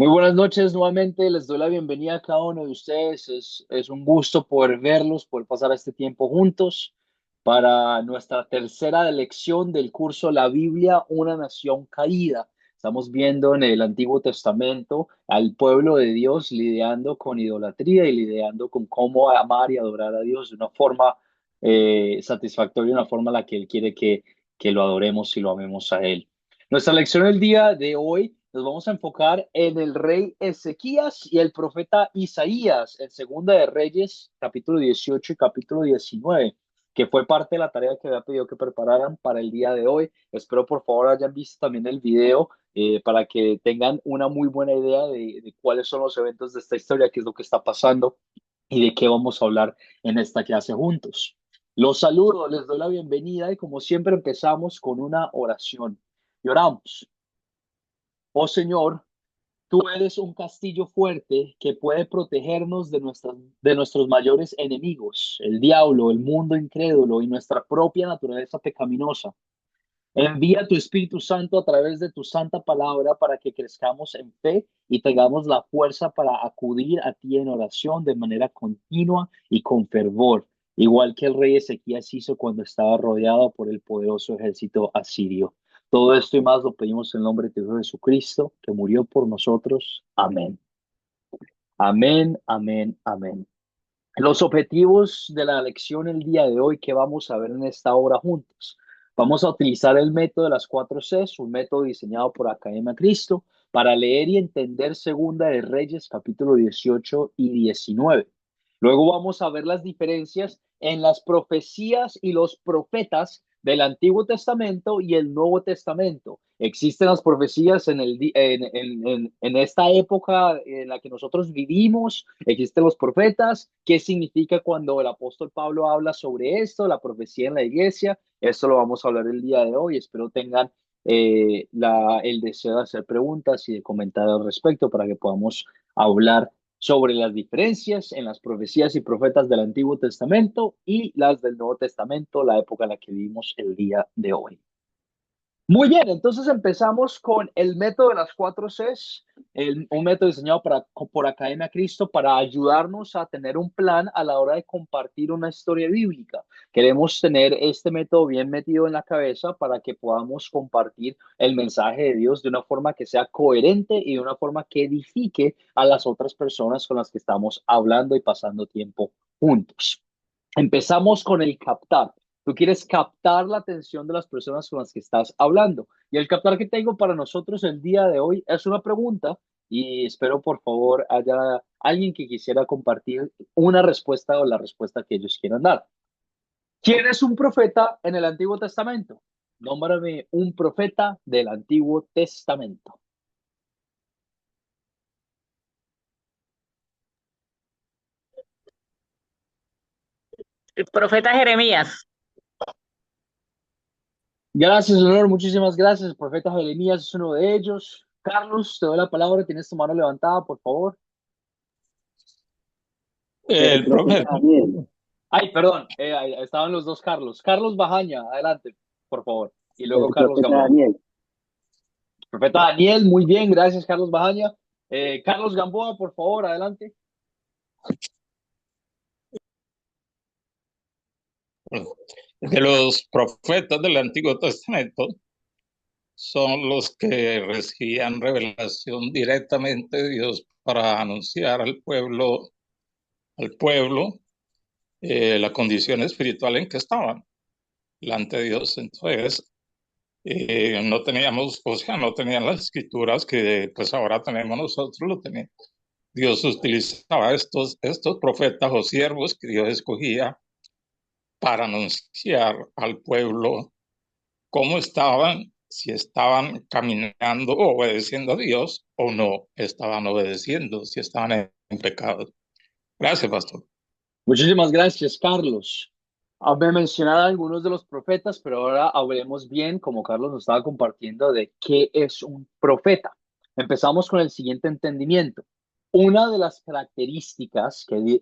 Muy buenas noches nuevamente, les doy la bienvenida a cada uno de ustedes. Es un gusto poder verlos, poder pasar este tiempo juntos para nuestra tercera lección del curso La Biblia, una nación caída. Estamos viendo en el Antiguo Testamento al pueblo de Dios lidiando con idolatría y lidiando con cómo amar y adorar a Dios de una forma satisfactoria, una forma en la que Él quiere que lo adoremos y lo amemos a Él. Nuestra lección el día de hoy nos vamos a enfocar en el rey Ezequías y el profeta Isaías en Segunda de Reyes, capítulo 18 y capítulo 19, que fue parte de la tarea que había pedido que prepararan para el día de hoy. Espero por favor hayan visto también el video para que tengan una muy buena idea de cuáles son los eventos de esta historia, qué es lo que está pasando y de qué vamos a hablar en esta clase juntos. Los saludo, les doy la bienvenida y como siempre empezamos con una oración. Y oramos. Oh Señor, tú eres un castillo fuerte que puede protegernos de nuestros mayores enemigos, el diablo, el mundo incrédulo y nuestra propia naturaleza pecaminosa. Envía tu Espíritu Santo a través de tu santa palabra para que crezcamos en fe y tengamos la fuerza para acudir a ti en oración de manera continua y con fervor, igual que el rey Ezequías hizo cuando estaba rodeado por el poderoso ejército asirio. Todo esto y más lo pedimos en el nombre de tu Hijo Jesucristo, que murió por nosotros. Amén. Amén, amén, amén. Los objetivos de la lección el día de hoy que vamos a ver en esta hora juntos. Vamos a utilizar el método de las cuatro Cs, un método diseñado por Academia Cristo, para leer y entender Segunda de Reyes, capítulo 18 y 19. Luego vamos a ver las diferencias en las profecías y los profetas del Antiguo Testamento y el Nuevo Testamento. Existen las profecías en esta época en la que nosotros vivimos, existen los profetas. ¿Qué significa cuando el apóstol Pablo habla sobre esto, la profecía en la iglesia? Esto lo vamos a hablar el día de hoy. Espero tengan el deseo de hacer preguntas y de comentar al respecto para que podamos hablar sobre las diferencias en las profecías y profetas del Antiguo Testamento y las del Nuevo Testamento, la época en la que vivimos el día de hoy. Muy bien, entonces empezamos con el método de las cuatro Cs, un método diseñado por Academia Cristo para ayudarnos a tener un plan a la hora de compartir una historia bíblica. Queremos tener este método bien metido en la cabeza para que podamos compartir el mensaje de Dios de una forma que sea coherente y de una forma que edifique a las otras personas con las que estamos hablando y pasando tiempo juntos. Empezamos con el captar. Tú quieres captar la atención de las personas con las que estás hablando. Y el captar que tengo para nosotros el día de hoy es una pregunta y espero por favor haya alguien que quisiera compartir una respuesta o la respuesta que ellos quieran dar. ¿Quién es un profeta en el Antiguo Testamento? Nómbrame un profeta del Antiguo Testamento. El profeta Jeremías. Gracias, Leonor. Muchísimas gracias. El profeta Jeremías es uno de ellos. Carlos, te doy la palabra. Tienes tu mano levantada, por favor. El Profeta profeta, Daniel. Ay, perdón, ahí estaban los dos Carlos. Carlos Bajaña, adelante, por favor. Y luego El Carlos profeta Gamboa. Daniel. Profeta Daniel, muy bien, gracias, Carlos Bajaña. Carlos Gamboa, por favor, adelante. de los profetas del Antiguo Testamento, son los que recibían revelación directamente de Dios para anunciar al pueblo, la condición espiritual en que estaban delante de Dios. Entonces, no teníamos, o sea, no tenían las escrituras que pues ahora tenemos nosotros, lo teníamos. Dios utilizaba estos profetas o siervos que Dios escogía para anunciar al pueblo cómo estaban, si estaban caminando o obedeciendo a Dios o no estaban obedeciendo, si estaban en pecado. Gracias, pastor. Muchísimas gracias, Carlos. Me mencionado algunos de los profetas, pero ahora hablemos bien, como Carlos nos estaba compartiendo, de qué es un profeta. Empezamos con el siguiente entendimiento. Una de las características que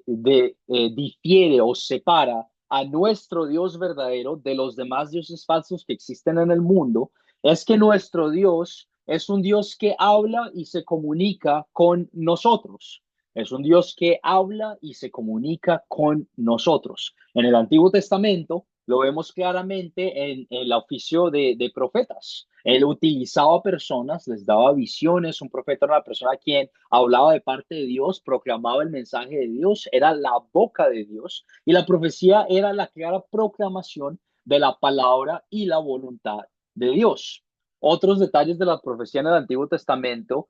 difiere o separa a nuestro Dios verdadero de los demás dioses falsos que existen en el mundo es que nuestro Dios es un Dios que habla y se comunica con nosotros. Es un Dios que habla y se comunica con nosotros. En el Antiguo Testamento lo vemos claramente en el oficio de profetas. Él utilizaba personas, les daba visiones. Un profeta era una persona quien hablaba de parte de Dios, proclamaba el mensaje de Dios, era la boca de Dios. Y la profecía era la clara proclamación de la palabra y la voluntad de Dios. Otros detalles de la profecía en el Antiguo Testamento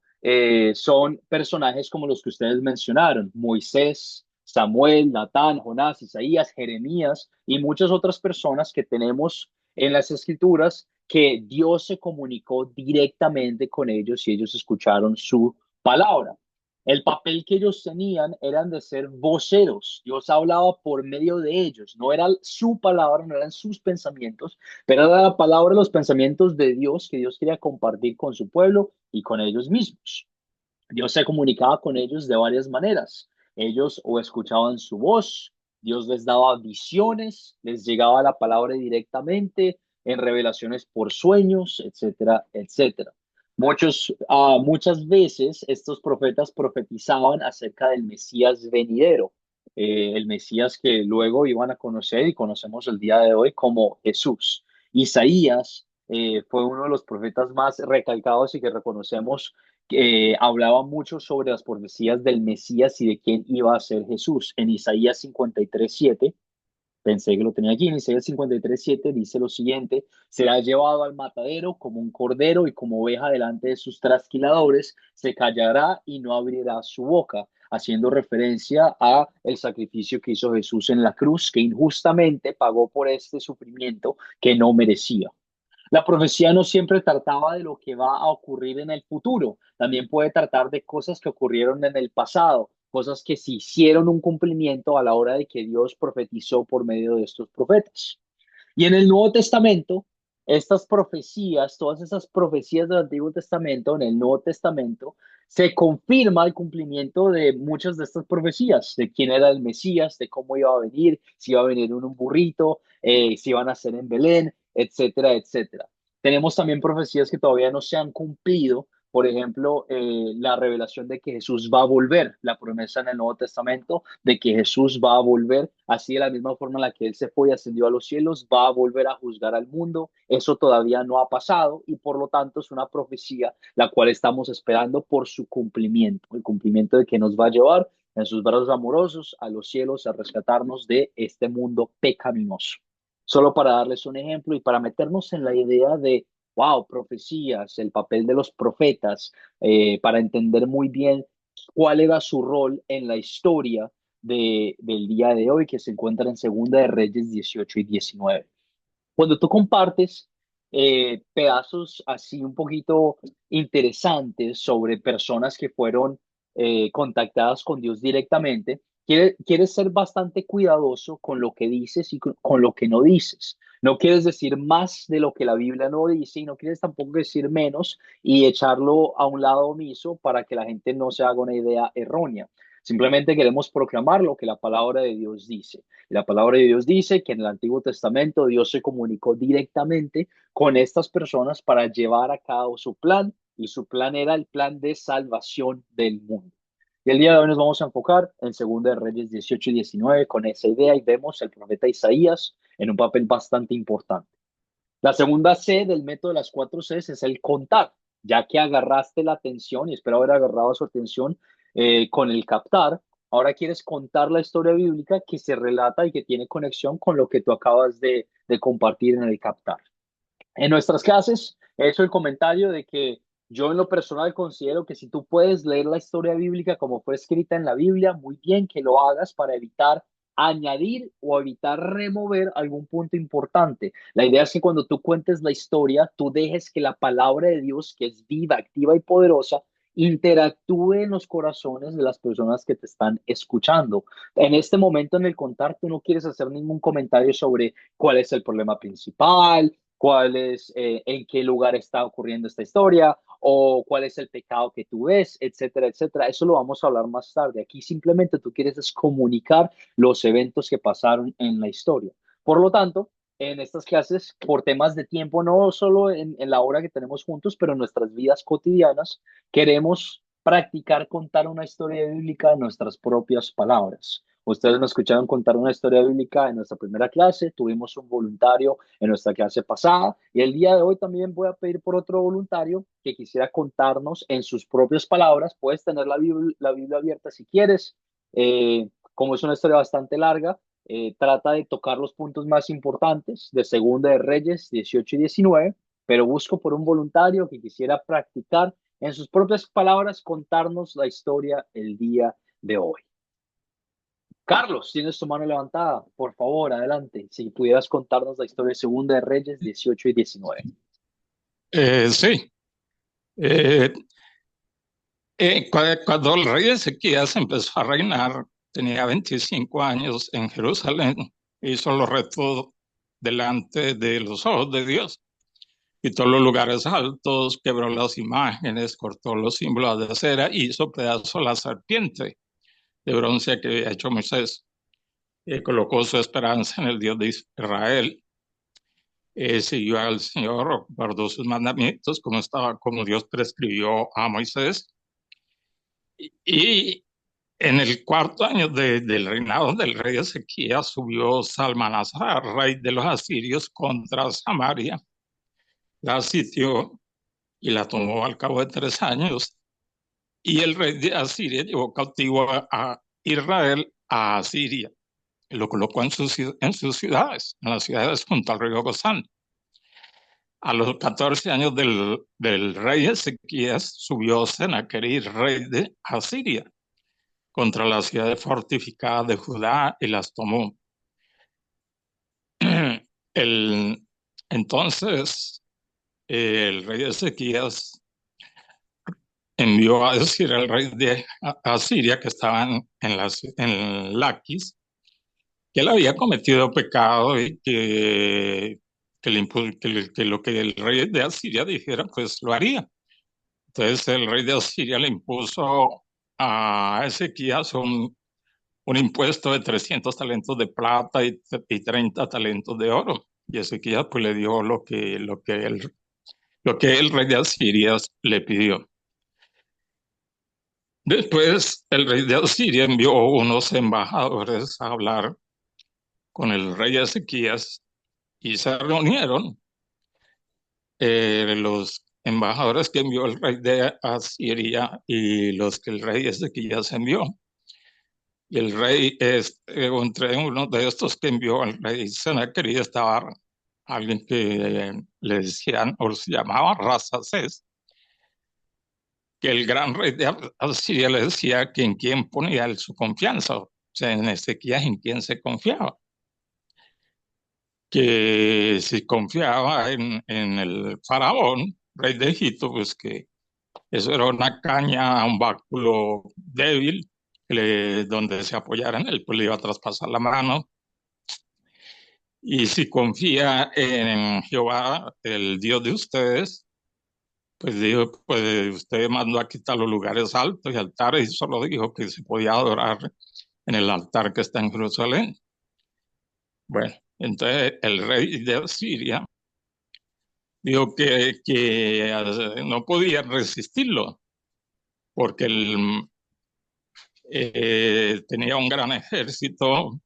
son personajes como los que ustedes mencionaron: Moisés, Samuel, Natán, Jonás, Isaías, Jeremías y muchas otras personas que tenemos en las escrituras, que Dios se comunicó directamente con ellos y ellos escucharon su palabra. El papel que ellos tenían eran de ser voceros. Dios hablaba por medio de ellos. No era su palabra, no eran sus pensamientos, pero era la palabra, los pensamientos de Dios que Dios quería compartir con su pueblo y con ellos mismos. Dios se comunicaba con ellos de varias maneras. Ellos o escuchaban su voz, Dios les daba visiones, les llegaba la palabra directamente, en revelaciones por sueños, etcétera, etcétera. Muchas veces estos profetas profetizaban acerca del Mesías venidero, el Mesías que luego iban a conocer y conocemos el día de hoy como Jesús. Isaías fue uno de los profetas más recalcados y que reconocemos, que hablaba mucho sobre las profecías del Mesías y de quién iba a ser Jesús. En Isaías 53:7, pensé que lo tenía aquí, en Isaías 53:7 dice lo siguiente: será llevado al matadero como un cordero y como oveja delante de sus trasquiladores, se callará y no abrirá su boca, haciendo referencia a el sacrificio que hizo Jesús en la cruz, que injustamente pagó por este sufrimiento que no merecía. La profecía no siempre trataba de lo que va a ocurrir en el futuro, también puede tratar de cosas que ocurrieron en el pasado, cosas que se hicieron un cumplimiento a la hora de que Dios profetizó por medio de estos profetas. Y en el Nuevo Testamento, estas profecías, todas esas profecías del Antiguo Testamento, en el Nuevo Testamento, se confirma el cumplimiento de muchas de estas profecías, de quién era el Mesías, de cómo iba a venir, si iba a venir en un burrito, si iban a ser en Belén, etcétera, etcétera. Tenemos también profecías que todavía no se han cumplido. Por ejemplo, la revelación de que Jesús va a volver, la promesa en el Nuevo Testamento de que Jesús va a volver, así de la misma forma en la que Él se fue y ascendió a los cielos, va a volver a juzgar al mundo. Eso todavía no ha pasado y por lo tanto es una profecía la cual estamos esperando por su cumplimiento, el cumplimiento de que nos va a llevar en sus brazos amorosos a los cielos a rescatarnos de este mundo pecaminoso. Solo para darles un ejemplo y para meternos en la idea de, wow, profecías, el papel de los profetas, para entender muy bien cuál era su rol en la historia del día de hoy, que se encuentra en Segunda de Reyes 18 y 19. Cuando tú compartes pedazos así un poquito interesantes sobre personas que fueron contactadas con Dios directamente, quieres ser bastante cuidadoso con lo que dices y con lo que no dices. No quieres decir más de lo que la Biblia no dice y no quieres tampoco decir menos y echarlo a un lado omiso para que la gente no se haga una idea errónea. Simplemente queremos proclamar lo que la palabra de Dios dice. La palabra de Dios dice que en el Antiguo Testamento Dios se comunicó directamente con estas personas para llevar a cabo su plan, y su plan era el plan de salvación del mundo. Y el día de hoy nos vamos a enfocar en Segunda de Reyes 18 y 19 con esa idea, y vemos al profeta Isaías en un papel bastante importante. La segunda C del método de las 4 Cs es el contar. Ya que agarraste la atención, y espero haber agarrado su atención con el captar, ahora quieres contar la historia bíblica que se relata y que tiene conexión con lo que tú acabas de compartir en el captar. En nuestras clases he hecho el comentario de que yo en lo personal considero que si tú puedes leer la historia bíblica como fue escrita en la Biblia, muy bien que lo hagas para evitar añadir o evitar remover algún punto importante. La idea es que cuando tú cuentes la historia, tú dejes que la palabra de Dios, que es viva, activa y poderosa, interactúe en los corazones de las personas que te están escuchando. En este momento en el contar, tú no quieres hacer ningún comentario sobre cuál es el problema principal, cuál es, en qué lugar está ocurriendo esta historia o cuál es el pecado que tú ves, etcétera, etcétera. Eso lo vamos a hablar más tarde. Aquí simplemente tú quieres es comunicar los eventos que pasaron en la historia. Por lo tanto, en estas clases por temas de tiempo, no solo en la hora que tenemos juntos, pero en nuestras vidas cotidianas, queremos practicar contar una historia bíblica en nuestras propias palabras. Ustedes me escucharon contar una historia bíblica en nuestra primera clase, tuvimos un voluntario en nuestra clase pasada y el día de hoy también voy a pedir por otro voluntario que quisiera contarnos en sus propias palabras. Puedes tener la Biblia abierta si quieres. Como es una historia bastante larga, trata de tocar los puntos más importantes de Segunda de Reyes 18 y 19, pero busco por un voluntario que quisiera practicar en sus propias palabras contarnos la historia el día de hoy. Carlos, tienes tu mano levantada. Por favor, adelante. Si pudieras contarnos la historia de Segunda de Reyes 18 y 19. Sí. Eh, cuando el rey Ezequías empezó a reinar, tenía 25 años en Jerusalén, hizo los retos delante de los ojos de Dios, quitó los lugares altos, quebró las imágenes, cortó los símbolos de acera, hizo pedazo la serpiente de bronce que había hecho Moisés, colocó su esperanza en el Dios de Israel, siguió al Señor, guardó sus mandamientos como Dios prescribió a Moisés. Y en el cuarto año del reinado del rey Ezequías subió Salmanasar, rey de los asirios, contra Samaria, la sitió y la tomó al cabo de 3 años. Y el rey de Asiria llevó cautivo a Israel a Asiria y lo colocó en sus ciudades, en las ciudades junto al río Gozán. A los 14 años del rey Ezequías subió Sennacherib, rey de Asiria, contra las ciudades fortificadas de Judá y las tomó. El, entonces, el rey Ezequías envió a decir al rey de Asiria, que estaban en Laquis, que él había cometido pecado y que lo que el rey de Asiria dijera, pues lo haría. Entonces el rey de Asiria le impuso a Ezequías un impuesto de 300 talentos de plata y 30 talentos de oro. Y Ezequías pues le dio lo que el rey de Asiria le pidió. Después el rey de Asiria envió unos embajadores a hablar con el rey Ezequías y se reunieron. Los embajadores que envió el rey de Asiria y los que el rey Ezequías envió. Y el rey, entre uno de estos que envió al rey Sennacherib estaba alguien que le decían o se llamaba Rasacés, que el gran rey de Asiria le decía que en quién ponía él su confianza, o sea, en Ezequías en quién se confiaba, que si confiaba en el faraón, rey de Egipto, pues que eso era una caña, un báculo débil, donde se apoyara en él, pues le iba a traspasar la mano. Y si confía en Jehová, el Dios de ustedes, pues dijo, pues usted mandó a quitar los lugares altos y altares y solo dijo que se podía adorar en el altar que está en Jerusalén. Bueno, entonces el rey de Asiria dijo que no podía resistirlo porque tenía un gran ejército.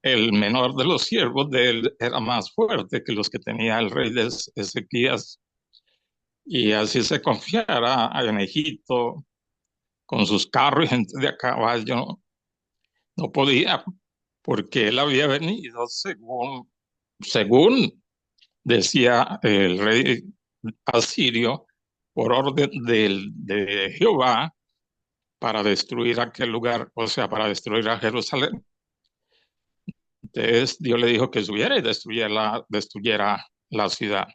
El menor de los siervos de él era más fuerte que los que tenía el rey de Ezequías. Y así se confiara en Egipto con sus carros y gente de a caballo, no podía, porque él había venido según decía el rey asirio, por orden de Jehová, para destruir aquel lugar, o sea, para destruir a Jerusalén. Entonces Dios le dijo que subiera y destruyera la ciudad.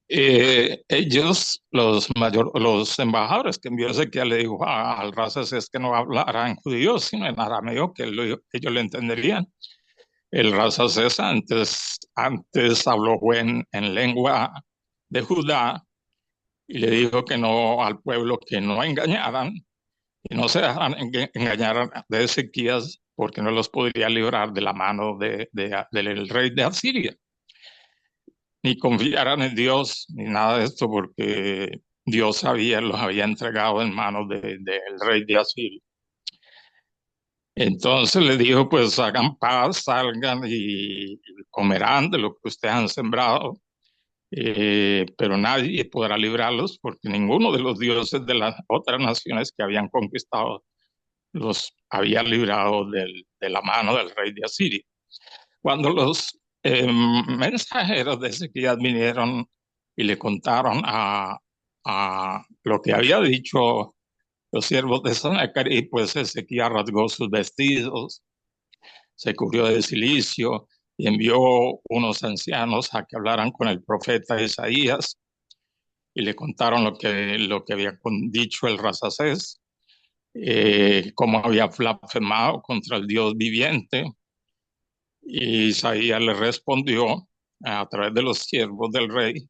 Ellos, los embajadores que envió Ezequiel, le dijo al Rasas es que no hablara en judío, sino en arameo, que ellos le entenderían. El Rasas antes habló en lengua de Judá y le dijo que no al pueblo, que no engañaran, que no se dejaran engañar de Ezequías, porque no los podría librar de la mano del rey de Asiria. Ni confiaran en Dios, ni nada de esto, porque Dios los había entregado en manos del rey de Asiria. Entonces le dijo, pues hagan paz, salgan y comerán de lo que ustedes han sembrado, pero nadie podrá librarlos porque ninguno de los dioses de las otras naciones que habían conquistado los había librado de la mano del rey de Asiria. Cuando los mensajeros de Ezequías vinieron y le contaron a lo que había dicho los siervos de Sanaquerib, pues Ezequías rasgó sus vestidos, se cubrió de cilicio y envió unos ancianos a que hablaran con el profeta Isaías y le contaron lo que había dicho el Rasacés, cómo había blasfemado contra el Dios viviente. Y Isaías le respondió a través de los siervos del rey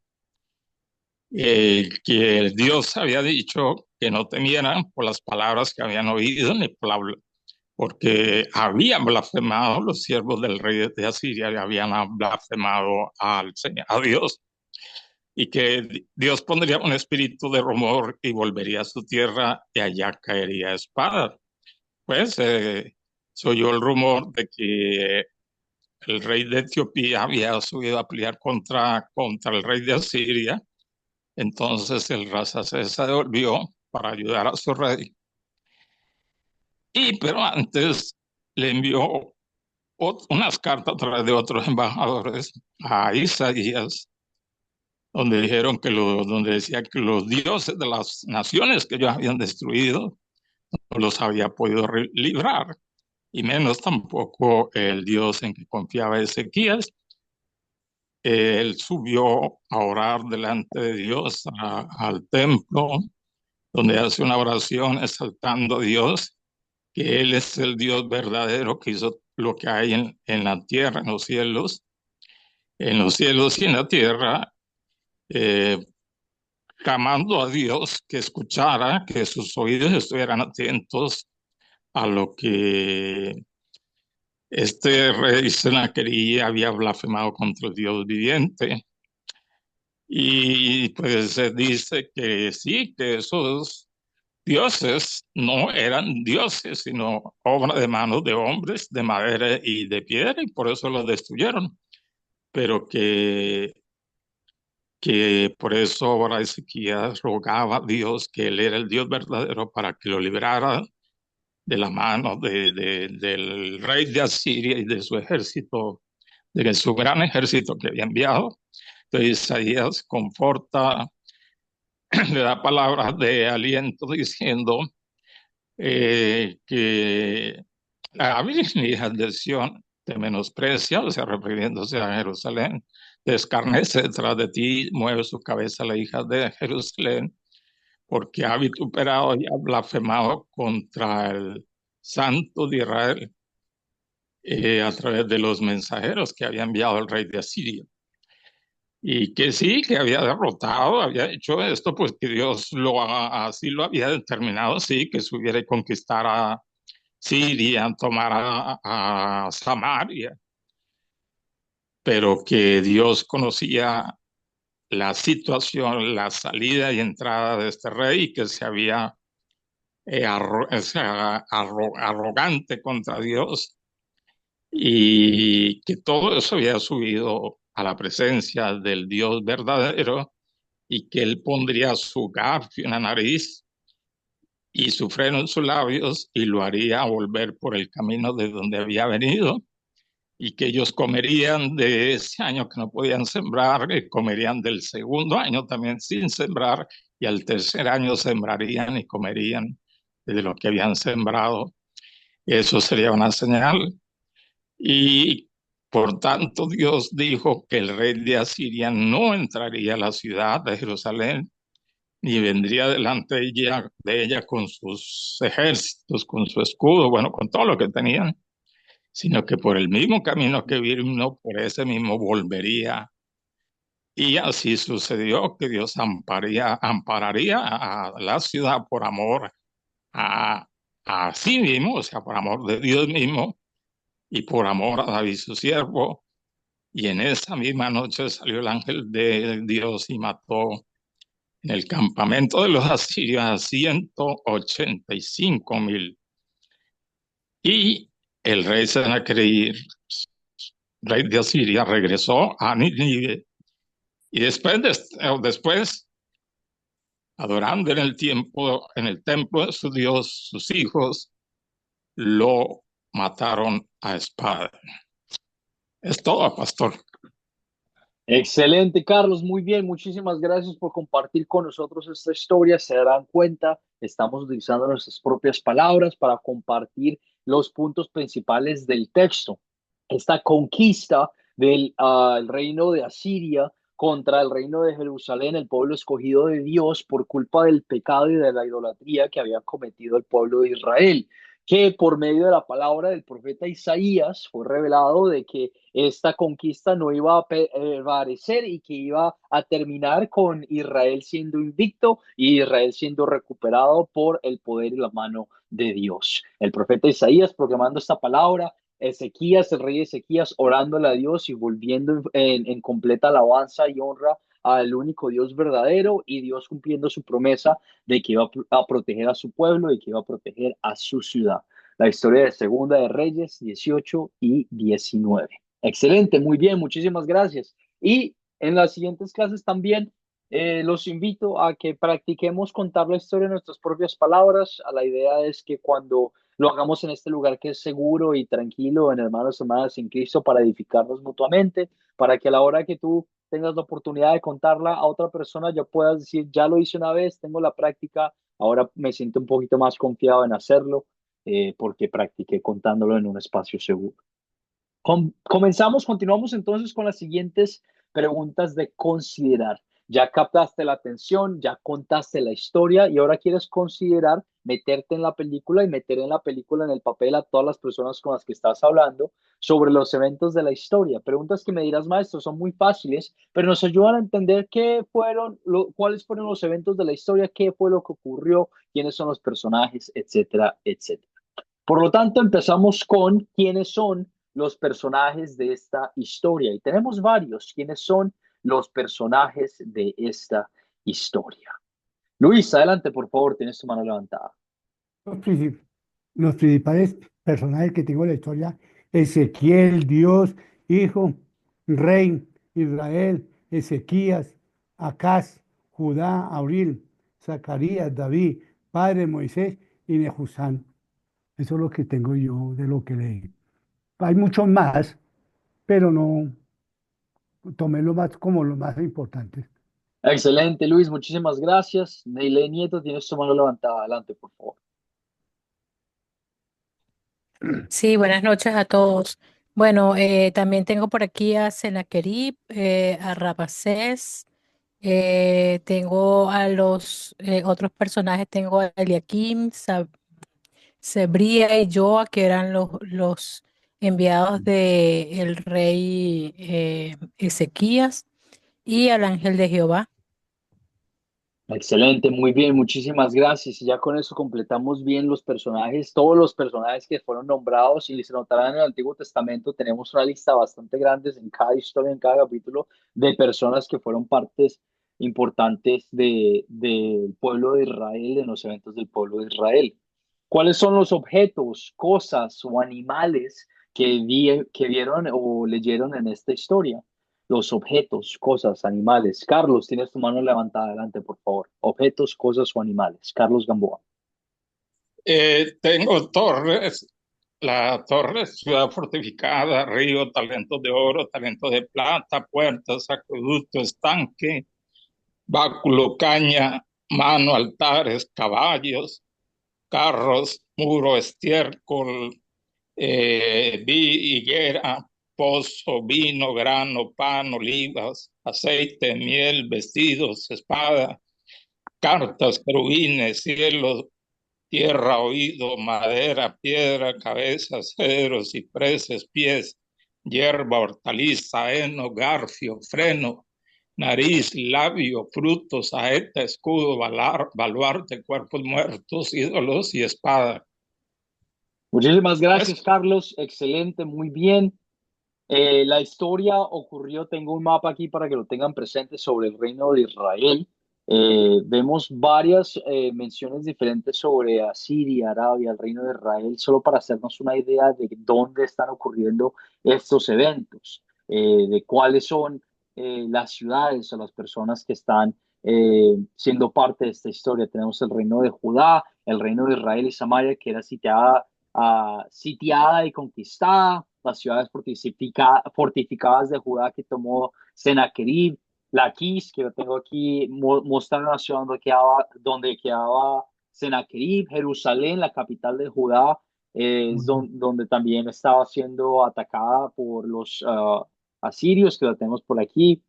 que el Dios había dicho que no temieran por las palabras que habían oído, ni porque habían blasfemado los siervos del rey de Asiria, y habían blasfemado a Dios, y que Dios pondría un espíritu de rumor y volvería a su tierra y allá caería espada. Pues se oyó el rumor de que el rey de Etiopía había subido a pelear contra el rey de Asiria. Entonces el Rasacés se devolvió para ayudar a su rey. Pero antes le envió unas cartas a través de otros embajadores a Isaías, donde decía que los dioses de las naciones que ellos habían destruido no los había podido librar, y menos tampoco el Dios en que confiaba Ezequías. Él subió a orar delante de Dios al templo, donde hace una oración exaltando a Dios, que Él es el Dios verdadero que hizo lo que hay en la tierra, en los cielos y en la tierra, eh, clamando a Dios que escuchara, que sus oídos estuvieran atentos a lo que este rey Senaquerí había blasfemado contra el Dios viviente. Y pues se dice que sí, que esos dioses no eran dioses, sino obra de manos de hombres, de madera y de piedra, y por eso los destruyeron. Pero que por eso ahora Ezequías rogaba a Dios que él era el Dios verdadero para que lo librara de la mano del rey de Asiria y de su ejército, de su gran ejército que había enviado. Entonces Isaías conforta, le da palabras de aliento diciendo que la Virgen hija de Sión te menosprecia, o sea, refiriéndose a Jerusalén, te escarnece detrás de ti, mueve su cabeza la hija de Jerusalén, porque ha vituperado y ha blasfemado contra el Santo de Israel a través de los mensajeros que había enviado el rey de Asiria. Y que sí, que había derrotado, había hecho esto, pues que Dios así lo había determinado, sí, que subiera y conquistara Siria, tomar a Samaria, pero que Dios conocía la situación, la salida y entrada de este rey, y que se había arrogante contra Dios, y que todo eso había subido a la presencia del Dios verdadero, y que él pondría su garfio en la nariz y su freno en sus labios y lo haría volver por el camino de donde había venido, y que ellos comerían de ese año que no podían sembrar, y comerían del segundo año también sin sembrar, y al tercer año sembrarían y comerían de lo que habían sembrado. Eso sería una señal. Y por tanto Dios dijo que el rey de Asiria no entraría a la ciudad de Jerusalén, ni vendría delante de ella con sus ejércitos, con su escudo, bueno, con todo lo que tenían, sino que por el mismo camino que vino, por ese mismo volvería. Y así sucedió, que Dios ampararía a la ciudad por amor a, a sí mismo, o sea, por amor de Dios mismo, y por amor a David su siervo. Y en esa misma noche salió el ángel de Dios y mató en el campamento de los asirios a 185,000. Y el rey Sennacherib, rey de Asiria, regresó a Nínive. Y después, adorando en el templo de su Dios, sus hijos lo mataron a espada. Es todo, pastor. Excelente, Carlos. Muy bien. Muchísimas gracias por compartir con nosotros esta historia. Se darán cuenta, estamos utilizando nuestras propias palabras para compartir los puntos principales del texto. Esta conquista del el reino de Asiria contra el reino de Jerusalén, el pueblo escogido de Dios por culpa del pecado y de la idolatría que había cometido el pueblo de Israel, que por medio de la palabra del profeta Isaías fue revelado de que esta conquista no iba a parecer y que iba a terminar con Israel siendo invicto y Israel siendo recuperado por el poder y la mano de Dios. El profeta Isaías proclamando esta palabra, Ezequías, el rey Ezequías, orándole a Dios y volviendo en completa alabanza y honra al único Dios verdadero, y Dios cumpliendo su promesa de que iba a proteger a su pueblo y que iba a proteger a su ciudad. La historia de Segunda de Reyes 18 y 19. Excelente, muy bien, muchísimas gracias. Y en las siguientes clases también los invito a que practiquemos contar la historia en nuestras propias palabras. La idea es que cuando lo hagamos en este lugar que es seguro y tranquilo, en hermanos y hermanas en Cristo, para edificarnos mutuamente, para que a la hora que tú tengas la oportunidad de contarla a otra persona, ya puedas decir, ya lo hice una vez, tengo la práctica, ahora me siento un poquito más confiado en hacerlo, porque practiqué contándolo en un espacio seguro. Continuamos entonces con las siguientes preguntas de considerar. Ya captaste la atención, ya contaste la historia y ahora quieres considerar meterte en la película y meter en la película en el papel a todas las personas con las que estás hablando sobre los eventos de la historia. Preguntas que me dirás, maestro, son muy fáciles, pero nos ayudan a entender cuáles fueron los eventos de la historia, qué fue lo que ocurrió, quiénes son los personajes, etcétera, etcétera. Por lo tanto, empezamos con quiénes son los personajes de esta historia. Y tenemos varios. ¿Quiénes son los personajes de esta historia? Luis, adelante, por favor, tienes tu mano levantada. Los princip- los principales personajes que tengo en la historia: Ezequiel, Dios, Hijo, Rey, Israel, Ezequías, Acaz, Judá, Abril, Zacarías, David, padre de Moisés y Nehusán. Eso es lo que tengo yo de lo que leí. Hay muchos más, pero no tomé lo más como los más importantes. Excelente, Luis, muchísimas gracias. Neile Nieto, tienes tu mano levantada. Adelante, por favor. Sí, buenas noches a todos. Bueno, también tengo por aquí a Sennacherib, a Rabasés, tengo a los otros personajes, tengo a Eliakim, Sebría y Joa, que eran los enviados del rey Ezequías, y al ángel de Jehová. Excelente, muy bien, muchísimas gracias. Y ya con eso completamos bien los personajes, todos los personajes que fueron nombrados y se notarán en el Antiguo Testamento. Tenemos una lista bastante grande en cada historia, en cada capítulo, de personas que fueron partes importantes del pueblo de Israel, en los eventos del pueblo de Israel. ¿Cuáles son los objetos, cosas o animales que vieron o leyeron en esta historia? Los objetos, cosas, animales. Carlos, tienes tu mano levantada adelante, por favor. Objetos, cosas o animales. Carlos Gamboa. Tengo torres, la torre, ciudad fortificada, río, talentos de oro, talentos de plata, puertas, acueducto, estanque, báculo, caña, mano, altares, caballos, carros, muro, estiércol, higuera, pozo, vino, grano, pan, olivas, aceite, miel, vestidos, espada, cartas, querubines, cielos, tierra, oído, madera, piedra, cabeza, cedros, cipreses, pies, hierba, hortaliza, heno, garfio, freno, nariz, labio, frutos, saeta, escudo, baluarte, cuerpos muertos, ídolos y espada. Muchísimas gracias, Pues, Carlos. Excelente, muy bien. La historia ocurrió, tengo un mapa aquí para que lo tengan presente sobre el reino de Israel. Vemos varias menciones diferentes sobre Asiria, Arabia, el reino de Israel, solo para hacernos una idea de dónde están ocurriendo estos eventos, de cuáles son las ciudades o las personas que están siendo parte de esta historia. Tenemos el reino de Judá, el reino de Israel y Samaria, que era sitiada y conquistada, las ciudades fortificadas de Judá que tomó Sennacherib, Laquis, que yo tengo aquí, mostrando la ciudad donde quedaba Sennacherib, Jerusalén, la capital de Judá, es Ujú. donde también estaba siendo atacada por los asirios, que lo tenemos por aquí.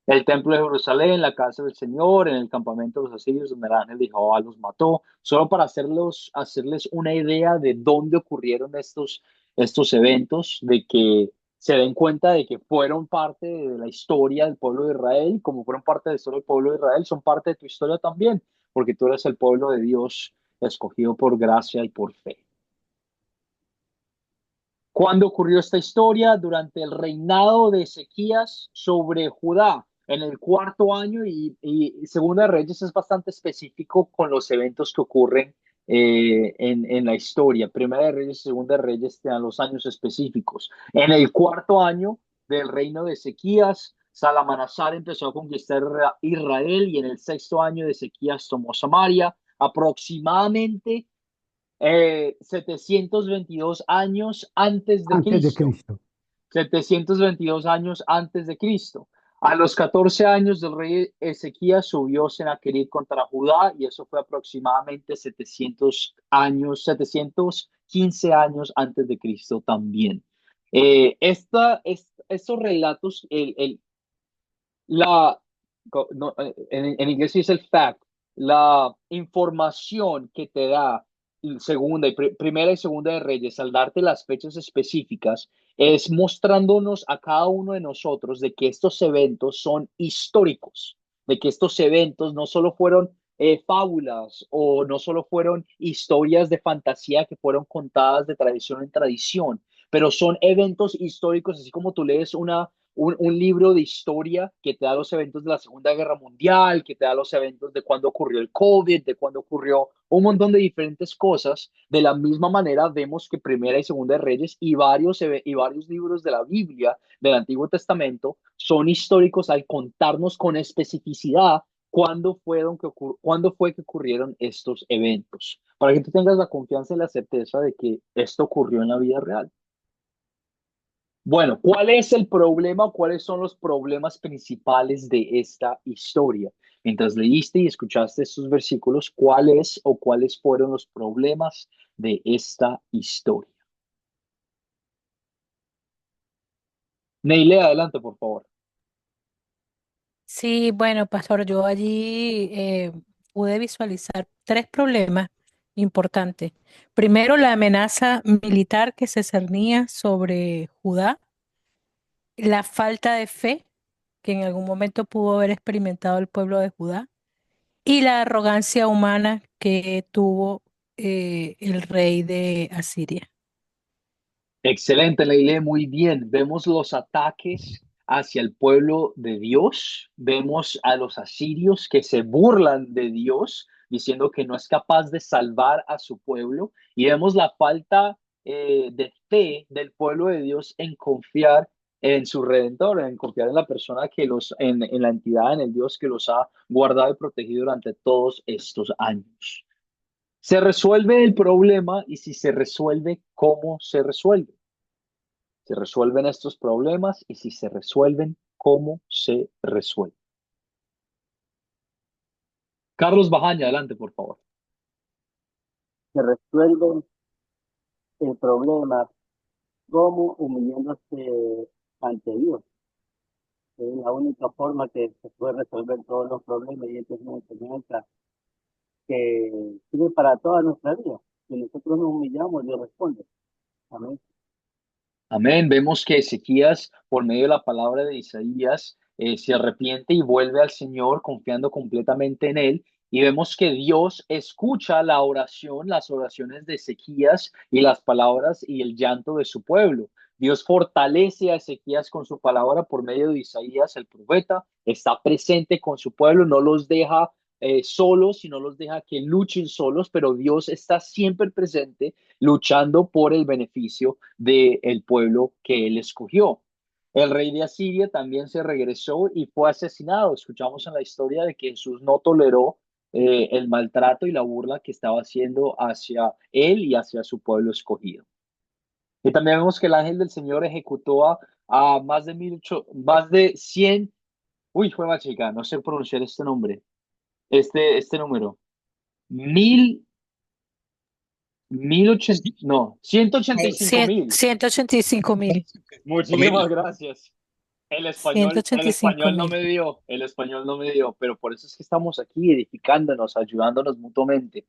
El templo de Jerusalén, la casa del Señor, en el campamento de los asirios, donde el ángel de Jehová los mató, solo para hacerles una idea de dónde ocurrieron estos eventos, de que se den cuenta de que fueron parte de la historia del pueblo de Israel, y como fueron parte de la historia del pueblo de Israel, son parte de tu historia también, porque tú eres el pueblo de Dios escogido por gracia y por fe. ¿Cuándo ocurrió esta historia? Durante el reinado de Ezequías sobre Judá, en el cuarto año, y Segunda de Reyes es bastante específico con los eventos que ocurren en la historia. Primera de Reyes y Segunda de Reyes te dan los años específicos. En el cuarto año del reino de Ezequías, Salamanasar empezó a conquistar Israel, y en el sexto año de Ezequías tomó Samaria. Aproximadamente 722 años antes de Antes de Cristo. Cristo. 722 años antes de Cristo. A los 14 años del rey Ezequías subió Sennacherib contra Judá, y eso fue aproximadamente 715 años antes de Cristo también. Estos relatos, la, no, en inglés se dice el fact, la información que te da primera y segunda de Reyes al darte las fechas específicas es mostrándonos a cada uno de nosotros de que estos eventos son históricos, de que estos eventos no solo fueron fábulas o no solo fueron historias de fantasía que fueron contadas de tradición en tradición, pero son eventos históricos, así como tú lees un libro de historia que te da los eventos de la Segunda Guerra Mundial, que te da los eventos de cuando ocurrió el COVID, de cuando ocurrió un montón de diferentes cosas. De la misma manera vemos que Primera y Segunda de Reyes y varios libros de la Biblia del Antiguo Testamento son históricos al contarnos con especificidad cuándo fue que ocurrieron estos eventos, para que tú tengas la confianza y la certeza de que esto ocurrió en la vida real. Bueno, ¿cuál es el problema? ¿Cuáles son los problemas principales de esta historia? Mientras leíste y escuchaste estos versículos, ¿cuáles fueron los problemas de esta historia? Neile, adelante, por favor. Sí, bueno, pastor, yo allí pude visualizar tres problemas importantes. Primero, la amenaza militar que se cernía sobre Judá, la falta de fe que en algún momento pudo haber experimentado el pueblo de Judá, y la arrogancia humana que tuvo el rey de Asiria. Excelente, Leile, muy bien. Vemos los ataques hacia el pueblo de Dios, vemos a los asirios que se burlan de Dios, diciendo que no es capaz de salvar a su pueblo, y vemos la falta de fe del pueblo de Dios en confiar en su Redentor, en confiar en la persona en la entidad, en el Dios que los ha guardado y protegido durante todos estos años. Se resuelve el problema, y si se resuelve, ¿cómo se resuelve? Se resuelven estos problemas, y si se resuelven, ¿cómo se resuelven? Carlos Bajaña, adelante, por favor. Se resuelve el problema como humillándose ante Dios. Es la única forma que se puede resolver todos los problemas, y esta es una enseñanza que sirve para toda nuestra vida. Si nosotros nos humillamos, Dios responde. Amén. Amén. Vemos que Ezequías, por medio de la palabra de Isaías, se arrepiente y vuelve al Señor confiando completamente en Él. y vemos que Dios escucha la oración, las oraciones de Ezequías y las palabras y el llanto de su pueblo. Dios fortalece a Ezequías con su palabra por medio de Isaías, el profeta, está presente con su pueblo, no los deja solos y no los deja que luchen solos, pero Dios está siempre presente luchando por el beneficio del pueblo que él escogió. El rey de Asiria también se regresó y fue asesinado. Escuchamos en la historia de que Jesús no toleró el maltrato y la burla que estaba haciendo hacia él y hacia su pueblo escogido. Y también vemos que el ángel del Señor ejecutó a más de más de 100, uy, fue más chica, no sé pronunciar este nombre, este número, mil, mil ochenta, Sí, no, 185.000. 185.000. Muchísimas familia. gracias. El 185 español no mil. me dio, el español no me dio, pero por eso es que estamos aquí edificándonos, ayudándonos mutuamente.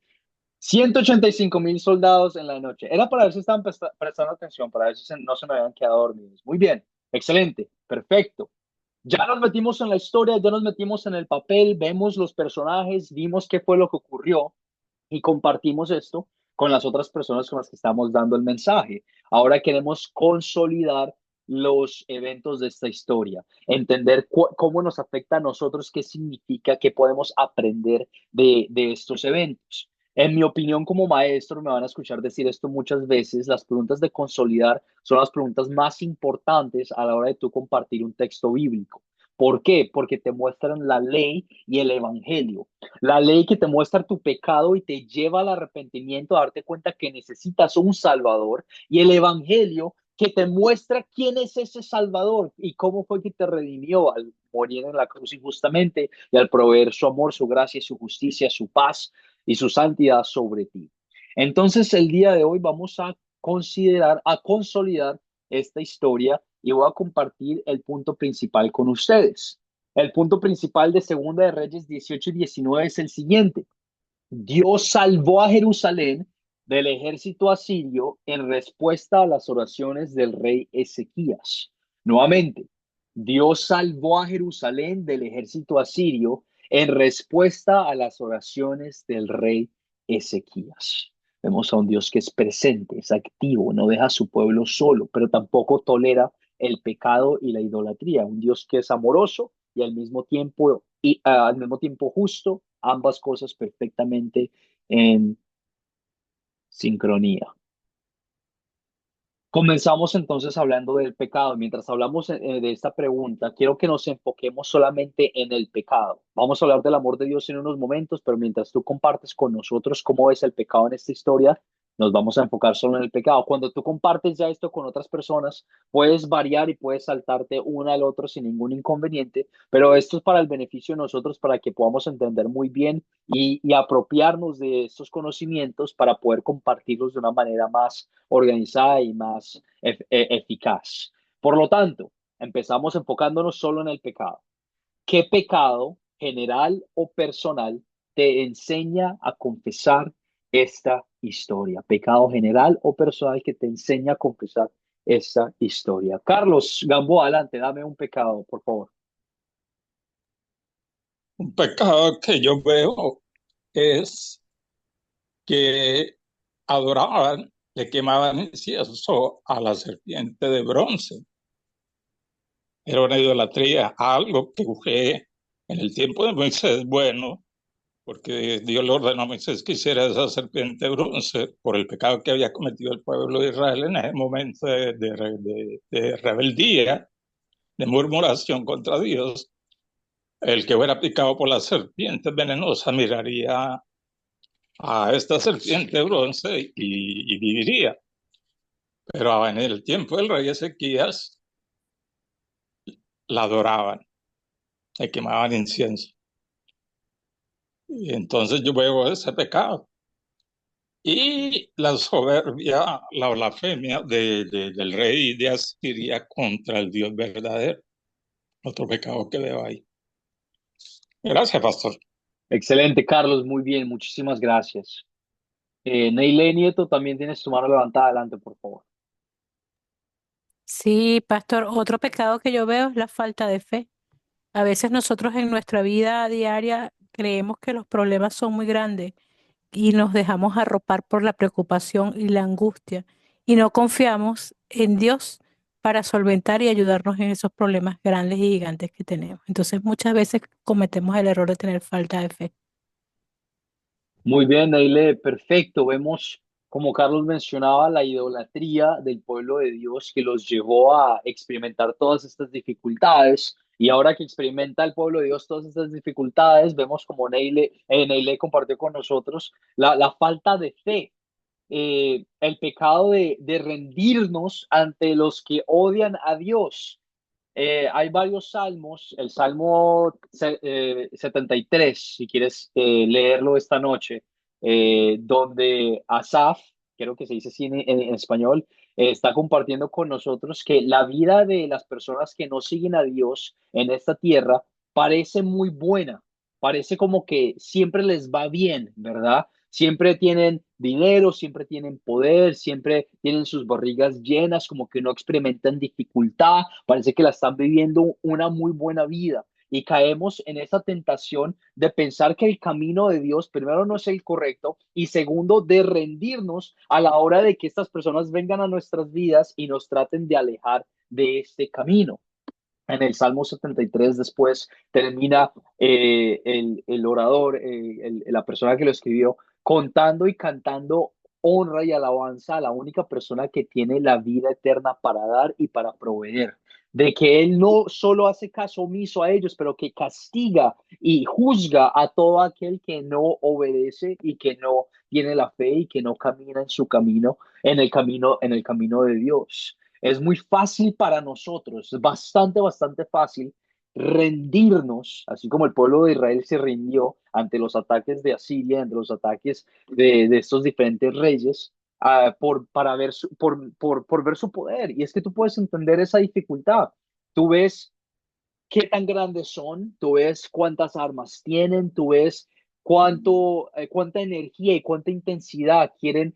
185.000 soldados en la noche. Era para ver si estaban prestando atención, para ver si no se me habían quedado dormidos. Muy bien, excelente, perfecto. Ya nos metimos en la historia, ya nos metimos en el papel, vemos los personajes, vimos qué fue lo que ocurrió y compartimos esto con las otras personas con las que estamos dando el mensaje. Ahora queremos consolidar los eventos de esta historia, entender cómo nos afecta a nosotros, qué significa, qué podemos aprender de estos eventos. En mi opinión, como maestro, me van a escuchar decir esto muchas veces, las preguntas de consolidar son las preguntas más importantes a la hora de tú compartir un texto bíblico. ¿Por qué? Porque te muestran la ley y el evangelio. La ley que te muestra tu pecado y te lleva al arrepentimiento, a darte cuenta que necesitas un Salvador, y el Evangelio que te muestra quién es ese Salvador y cómo fue que te redimió al morir en la cruz injustamente y al proveer su amor, su gracia, su justicia, su paz y su santidad sobre ti. Entonces, el día de hoy vamos a considerar, a consolidar esta historia y voy a compartir el punto principal con ustedes. El punto principal de Segunda de Reyes 18 y 19 es el siguiente. Dios salvó a Jerusalén del ejército asirio en respuesta a las oraciones del rey Ezequías. Nuevamente, Dios salvó a Jerusalén del ejército asirio en respuesta a las oraciones del rey Ezequías. Vemos a un Dios que es presente, es activo, no deja a su pueblo solo, pero tampoco tolera el pecado y la idolatría. Un Dios que es amoroso y al mismo tiempo justo, ambas cosas perfectamente en sincronía. Comenzamos entonces hablando del pecado. Mientras hablamos de esta pregunta, quiero que nos enfoquemos solamente en el pecado. Vamos a hablar del amor de Dios en unos momentos, pero mientras tú compartes con nosotros cómo es el pecado en esta historia, nos vamos a enfocar solo en el pecado. Cuando tú compartes ya esto con otras personas, puedes variar y puedes saltarte una al otro sin ningún inconveniente, pero esto es para el beneficio de nosotros, para que podamos entender muy bien y apropiarnos de estos conocimientos para poder compartirlos de una manera más organizada y más eficaz. Por lo tanto, empezamos enfocándonos solo en el pecado. ¿Qué pecado, general o personal, te enseña a confesar esta historia? Pecado general o personal que te enseña a confesar esta historia. Carlos Gamboa, adelante, dame un pecado, por favor. Un pecado que yo veo es que adoraban, le quemaban incienso a la serpiente de bronce. Era una idolatría, algo que fue en el tiempo de Moisés bueno, porque Dios le ordenó a Moisés que hiciera esa serpiente de bronce por el pecado que había cometido el pueblo de Israel en ese momento de rebeldía, de murmuración contra Dios. El que fuera picado por la serpiente venenosa miraría a esta serpiente de bronce y viviría. Pero en el tiempo del rey Ezequías la adoraban, le quemaban incienso. Y entonces yo veo ese pecado. Y la soberbia, la blasfemia del rey de Asiria contra el Dios verdadero. Otro pecado que veo ahí. Gracias, pastor. Excelente, Carlos, muy bien, muchísimas gracias. Neile Nieto, también tienes tu mano levantada, adelante, por favor. Sí, pastor, otro pecado que yo veo es la falta de fe. A veces nosotros en nuestra vida diaria creemos que los problemas son muy grandes y nos dejamos arropar por la preocupación y la angustia y no confiamos en Dios para solventar y ayudarnos en esos problemas grandes y gigantes que tenemos. Entonces muchas veces cometemos el error de tener falta de fe. Muy bien, Neile, perfecto. Vemos, como Carlos mencionaba, la idolatría del pueblo de Dios que los llevó a experimentar todas estas dificultades. Y ahora que experimenta el pueblo de Dios todas estas dificultades, vemos como Neile compartió con nosotros la falta de fe, el pecado de rendirnos ante los que odian a Dios. Hay varios salmos, el Salmo 73, si quieres leerlo esta noche, donde Asaf, creo que se dice así en español, está compartiendo con nosotros que la vida de las personas que no siguen a Dios en esta tierra parece muy buena, parece como que siempre les va bien, ¿verdad? Siempre tienen dinero, siempre tienen poder, siempre tienen sus barrigas llenas, como que no experimentan dificultad, parece que la están viviendo una muy buena vida. Y caemos en esa tentación de pensar que el camino de Dios, primero, no es el correcto y segundo, de rendirnos a la hora de que estas personas vengan a nuestras vidas y nos traten de alejar de este camino. En el Salmo 73 después termina el orador, la persona que lo escribió, contando y cantando honra y alabanza a la única persona que tiene la vida eterna para dar y para proveer. De que Él no solo hace caso omiso a ellos, pero que castiga y juzga a todo aquel que no obedece y que no tiene la fe y que no camina en su camino, en el camino de Dios. Es muy fácil para nosotros, es bastante fácil rendirnos, así como el pueblo de Israel se rindió ante los ataques de Asiria, ante los ataques de estos diferentes reyes, para ver por ver su poder. Y es que tú puedes entender esa dificultad. Tú ves qué tan grandes son, tú ves cuántas armas tienen, tú ves cuánta energía y cuánta intensidad quieren,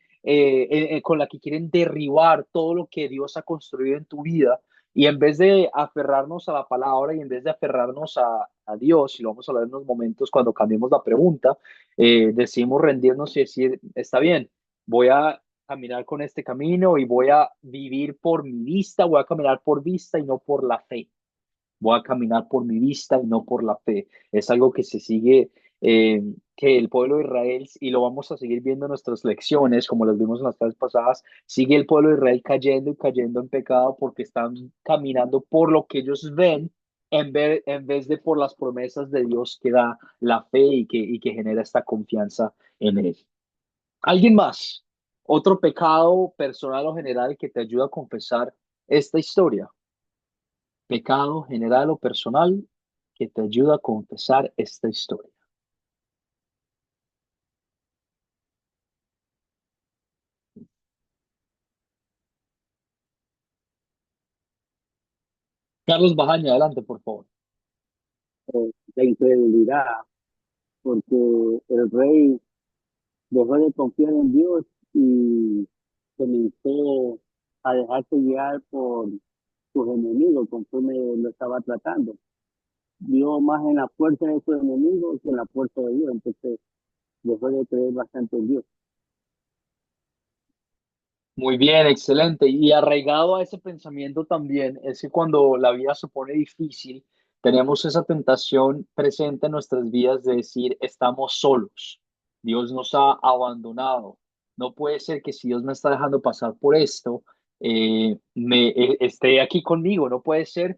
con la que quieren derribar todo lo que Dios ha construido en tu vida. Y en vez de aferrarnos a la palabra y en vez de aferrarnos a Dios, y lo vamos a hablar en unos momentos cuando cambiemos la pregunta, decimos rendirnos y decir, está bien, voy a caminar con este camino y voy a vivir por mi vista, voy a caminar por vista y no por la fe. Voy a caminar por mi vista y no por la fe. Es algo que se sigue, que el pueblo de Israel, y lo vamos a seguir viendo en nuestras lecciones, como las vimos en las clases pasadas, sigue el pueblo de Israel cayendo y cayendo en pecado porque están caminando por lo que ellos ven en vez de por las promesas de Dios que da la fe y que genera esta confianza en Él. ¿Alguien más? ¿Otro pecado personal o general que te ayuda a confesar esta historia? Pecado general o personal que te ayuda a confesar esta historia. Carlos Bajaña, adelante, por favor. La incredulidad, porque el rey dejó de confiar en Dios y comenzó a dejarse guiar por sus enemigos conforme lo estaba tratando. Dio más en la fuerza de sus enemigos que en la fuerza de Dios, entonces dejó de creer bastante en Dios. Muy bien, excelente. Y arraigado a ese pensamiento también es que cuando la vida se pone difícil, tenemos esa tentación presente en nuestras vidas de decir, estamos solos. Dios nos ha abandonado. No puede ser que si Dios me está dejando pasar por esto, esté aquí conmigo. No puede ser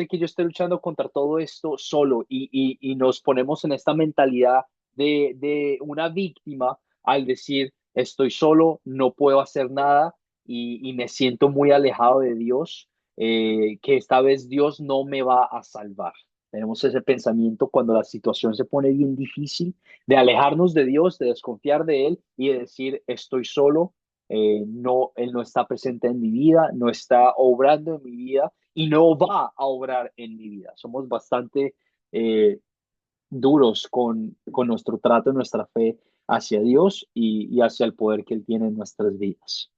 que yo esté luchando contra todo esto solo y nos ponemos en esta mentalidad de una víctima al decir, estoy solo, no puedo hacer nada y me siento muy alejado de Dios, que esta vez Dios no me va a salvar. Tenemos ese pensamiento cuando la situación se pone bien difícil, de alejarnos de Dios, de desconfiar de Él y de decir, estoy solo, no, Él no está presente en mi vida, no está obrando en mi vida y no va a obrar en mi vida. Somos bastante duros con nuestro trato, nuestra fe hacia Dios y hacia el poder que Él tiene en nuestras vidas.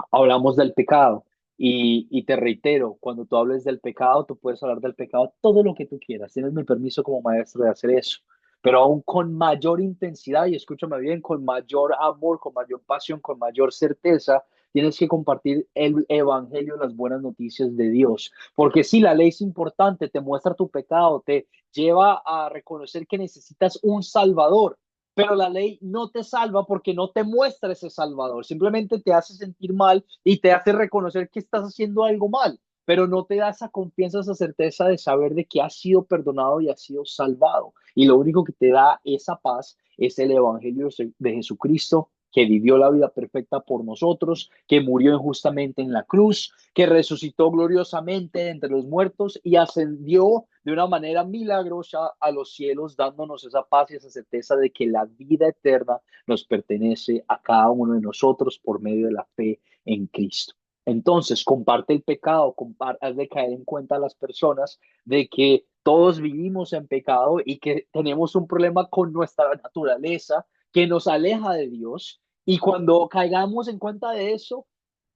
Hablamos del pecado y te reitero, cuando tú hables del pecado, tú puedes hablar del pecado todo lo que tú quieras. Tienes mi permiso como maestro de hacer eso. pero aún con mayor intensidad, y escúchame bien, con mayor amor, con mayor pasión, con mayor certeza, tienes que compartir el evangelio, las buenas noticias de Dios. Porque si la ley es importante, te muestra tu pecado, te lleva a reconocer que necesitas un salvador, pero la ley no te salva porque no te muestra ese salvador, simplemente te hace sentir mal y te hace reconocer que estás haciendo algo mal, pero no te da esa confianza, esa certeza de saber de que has sido perdonado y has sido salvado. Y lo único que te da esa paz es el evangelio de Jesucristo, que vivió la vida perfecta por nosotros, que murió injustamente en la cruz, que resucitó gloriosamente entre los muertos y ascendió de una manera milagrosa a los cielos, dándonos esa paz y esa certeza de que la vida eterna nos pertenece a cada uno de nosotros por medio de la fe en Cristo. Entonces, comparte el pecado, haz de caer en cuenta a las personas de que todos vivimos en pecado y que tenemos un problema con nuestra naturaleza que nos aleja de Dios. Y cuando caigamos en cuenta de eso,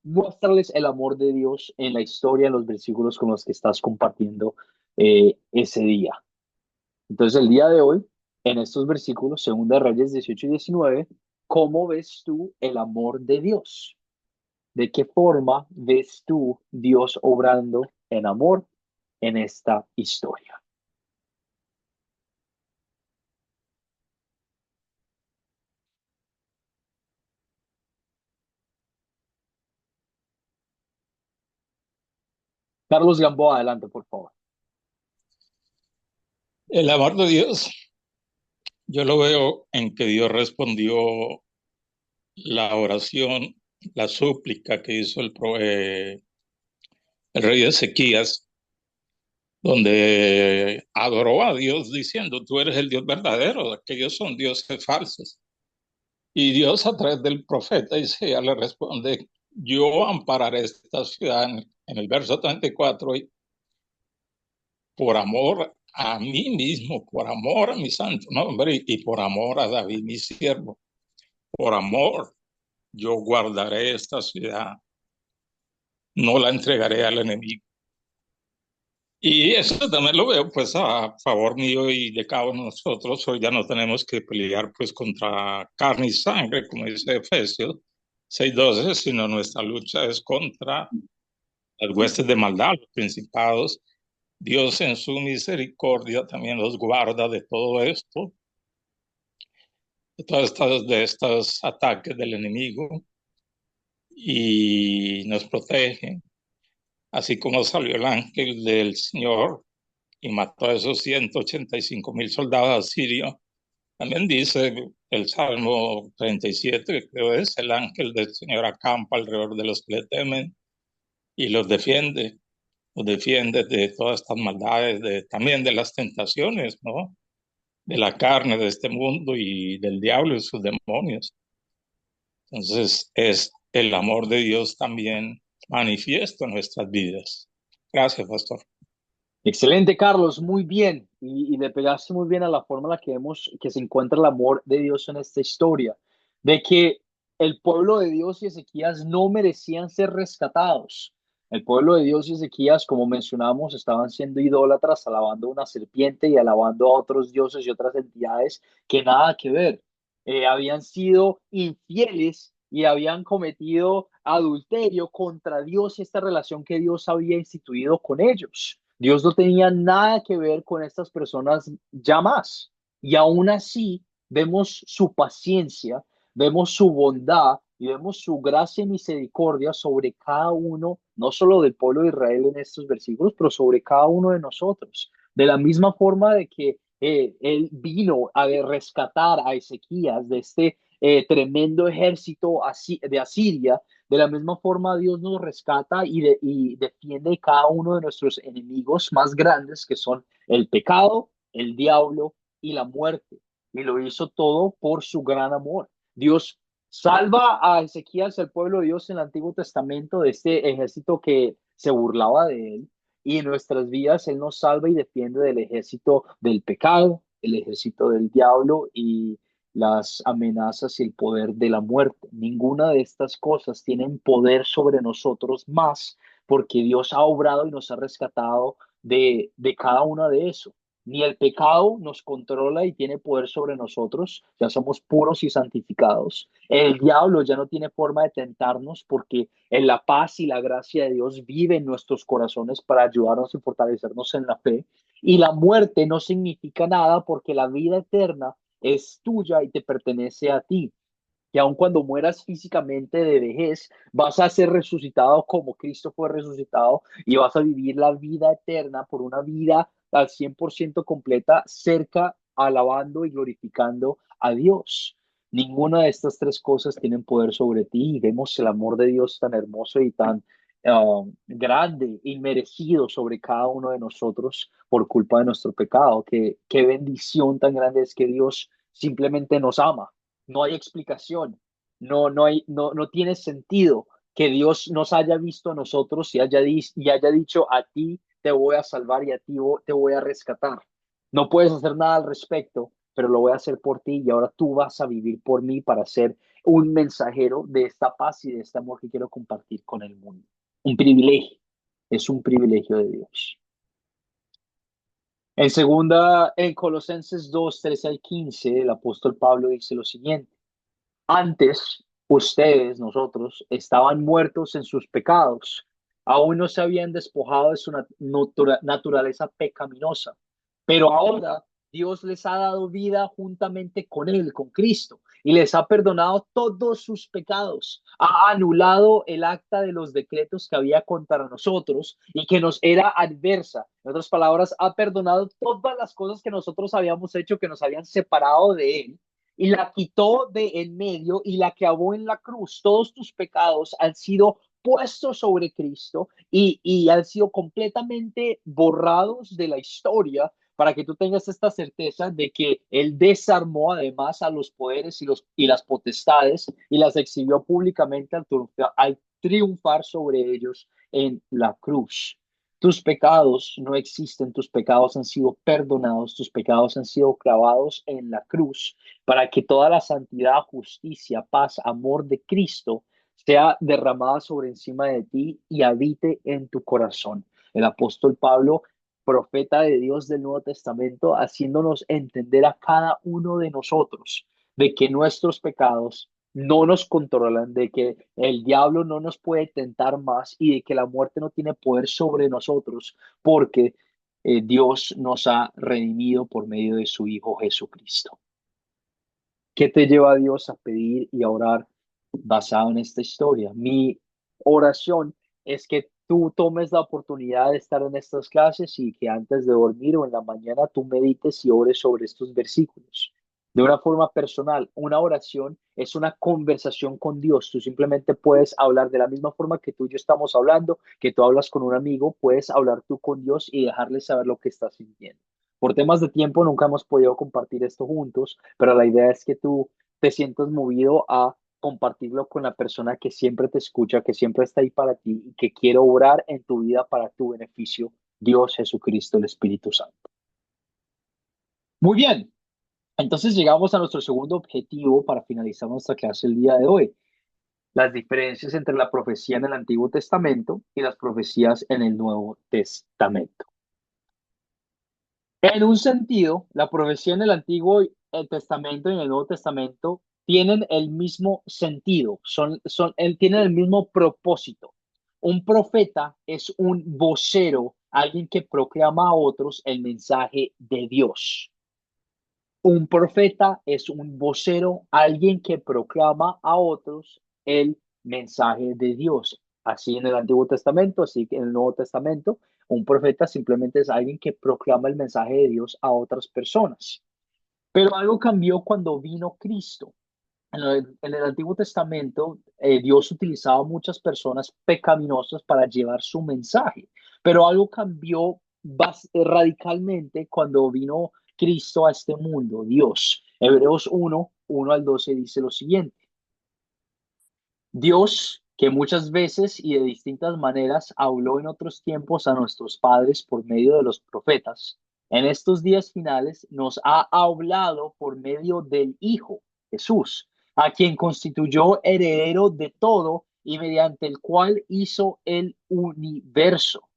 muéstrales el amor de Dios en la historia, en los versículos con los que estás compartiendo ese día. Entonces, el día de hoy, en estos versículos, Segunda de Reyes 18 y 19, ¿cómo ves tú el amor de Dios? ¿De qué forma ves tú Dios obrando en amor en esta historia? Carlos Gamboa, adelante, por favor. El amor de Dios, yo lo veo en que Dios respondió la oración, la súplica que hizo el rey Ezequías, donde adoró a Dios diciendo, tú eres el Dios verdadero, aquellos son dioses falsos. Y Dios a través del profeta Isaías le responde, yo ampararé esta ciudad en el verso 34, y por amor a mí mismo, por amor a mi santo nombre y por amor a David, mi siervo, por amor yo guardaré esta ciudad, no la entregaré al enemigo. Y eso también lo veo pues a favor mío y de cada uno de nosotros. Hoy ya no tenemos que pelear pues contra carne y sangre, como dice Efesios 6:12, sino nuestra lucha es contra las huestes de maldad, los principados. Dios en su misericordia también los guarda de todo esto, de estos ataques del enemigo y nos protege. Así como salió el ángel del Señor y mató a esos 185,000 soldados sirios, también dice el Salmo 37, que creo es, el ángel del Señor acampa alrededor de los que le temen y los defiende de todas estas maldades, también de las tentaciones, ¿no? De la carne de este mundo y del diablo y sus demonios. Entonces es el amor de Dios también manifiesto en nuestras vidas. Gracias, pastor. Excelente, Carlos, muy bien. Y le pegaste muy bien a la forma en la que vemos que se encuentra el amor de Dios en esta historia, de que el pueblo de Dios y Ezequías no merecían ser rescatados. El pueblo de Dios y Ezequías, como mencionamos, estaban siendo idólatras, alabando a una serpiente y alabando a otros dioses y otras entidades que nada que ver. Habían sido infieles y habían cometido adulterio contra Dios y esta relación que Dios había instituido con ellos. Dios no tenía nada que ver con estas personas ya más. Y aún así vemos su paciencia, vemos su bondad y vemos su gracia y misericordia sobre cada uno, no solo del pueblo de Israel en estos versículos, pero sobre cada uno de nosotros. De la misma forma de que él vino a rescatar a Ezequías de este tremendo ejército de Asiria, de la misma forma, Dios nos rescata y defiende cada uno de nuestros enemigos más grandes, que son el pecado, el diablo y la muerte. Y lo hizo todo por su gran amor. Dios salva a Ezequías, el pueblo de Dios en el Antiguo Testamento, de este ejército que se burlaba de él. Y en nuestras vidas Él nos salva y defiende del ejército del pecado, el ejército del diablo y las amenazas y el poder de la muerte. Ninguna de estas cosas tienen poder sobre nosotros más porque Dios ha obrado y nos ha rescatado de cada una de eso. Ni el pecado nos controla y tiene poder sobre nosotros, ya somos puros y santificados. El diablo ya no tiene forma de tentarnos porque en la paz y la gracia de Dios vive en nuestros corazones para ayudarnos y fortalecernos en la fe. Y la muerte no significa nada porque la vida eterna es tuya y te pertenece a ti. Que aun cuando mueras físicamente de vejez, vas a ser resucitado como Cristo fue resucitado y vas a vivir la vida eterna por una vida al 100% completa, cerca, alabando y glorificando a Dios. Ninguna de estas tres cosas tienen poder sobre ti y vemos el amor de Dios tan hermoso y tan grande y merecido sobre cada uno de nosotros por culpa de nuestro pecado. Qué bendición tan grande es que Dios simplemente nos ama. No hay explicación, no tiene sentido que Dios nos haya visto a nosotros y haya dicho a ti te voy a salvar y a ti te voy a rescatar. No puedes hacer nada al respecto, pero lo voy a hacer por ti y ahora tú vas a vivir por mí para ser un mensajero de esta paz y de este amor que quiero compartir con el mundo. Un privilegio, es un privilegio de Dios. En Colosenses 2, 13 al 15, el apóstol Pablo dice lo siguiente. Antes, ustedes, nosotros, estaban muertos en sus pecados. Aún no se habían despojado de su naturaleza pecaminosa. Pero ahora Dios les ha dado vida juntamente con Él, con Cristo, y les ha perdonado todos sus pecados. Ha anulado el acta de los decretos que había contra nosotros y que nos era adversa. En otras palabras, ha perdonado todas las cosas que nosotros habíamos hecho que nos habían separado de Él y la quitó de en medio y la clavó en la cruz. Todos tus pecados han sido puestos sobre Cristo y han sido completamente borrados de la historia para que tú tengas esta certeza de que Él desarmó además a los poderes y las potestades y las exhibió públicamente al triunfar sobre ellos en la cruz. Tus pecados no existen, tus pecados han sido perdonados, tus pecados han sido clavados en la cruz para que toda la santidad, justicia, paz, amor de Cristo sea derramada sobre encima de ti y habite en tu corazón. El apóstol Pablo, profeta de Dios del Nuevo Testamento, haciéndonos entender a cada uno de nosotros de que nuestros pecados no nos controlan, de que el diablo no nos puede tentar más y de que la muerte no tiene poder sobre nosotros porque Dios nos ha redimido por medio de su Hijo Jesucristo. ¿Qué te lleva a Dios a pedir y a orar basado en esta historia? Mi oración es que tú tomes la oportunidad de estar en estas clases y que antes de dormir o en la mañana tú medites y ores sobre estos versículos. De una forma personal, una oración es una conversación con Dios. Tú simplemente puedes hablar de la misma forma que tú y yo estamos hablando, que tú hablas con un amigo, puedes hablar tú con Dios y dejarle saber lo que estás sintiendo. Por temas de tiempo nunca hemos podido compartir esto juntos, pero la idea es que tú te sientas movido a compartirlo con la persona que siempre te escucha, que siempre está ahí para ti y que quiere obrar en tu vida para tu beneficio, Dios, Jesucristo, el Espíritu Santo. Muy bien, entonces llegamos a nuestro segundo objetivo para finalizar nuestra clase el día de hoy. Las diferencias entre la profecía en el Antiguo Testamento y las profecías en el Nuevo Testamento. En un sentido, la profecía en el Antiguo Testamento y en el Nuevo Testamento tienen el mismo sentido, tienen el mismo propósito. Un profeta es un vocero, alguien que proclama a otros el mensaje de Dios. Un profeta es un vocero, alguien que proclama a otros el mensaje de Dios. Así en el Antiguo Testamento, así que en el Nuevo Testamento, un profeta simplemente es alguien que proclama el mensaje de Dios a otras personas. Pero algo cambió cuando vino Cristo. En el Antiguo Testamento, Dios utilizaba muchas personas pecaminosas para llevar su mensaje, pero algo cambió radicalmente cuando vino Cristo a este mundo, Dios. Hebreos 1 al 12 dice lo siguiente. Dios, que muchas veces y de distintas maneras habló en otros tiempos a nuestros padres por medio de los profetas, en estos días finales nos ha hablado por medio del Hijo, Jesús, a quien constituyó heredero de todo y mediante el cual hizo el universo.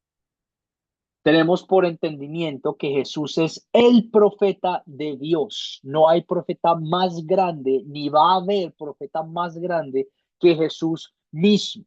Tenemos por entendimiento que Jesús es el profeta de Dios. No hay profeta más grande, ni va a haber profeta más grande que Jesús mismo.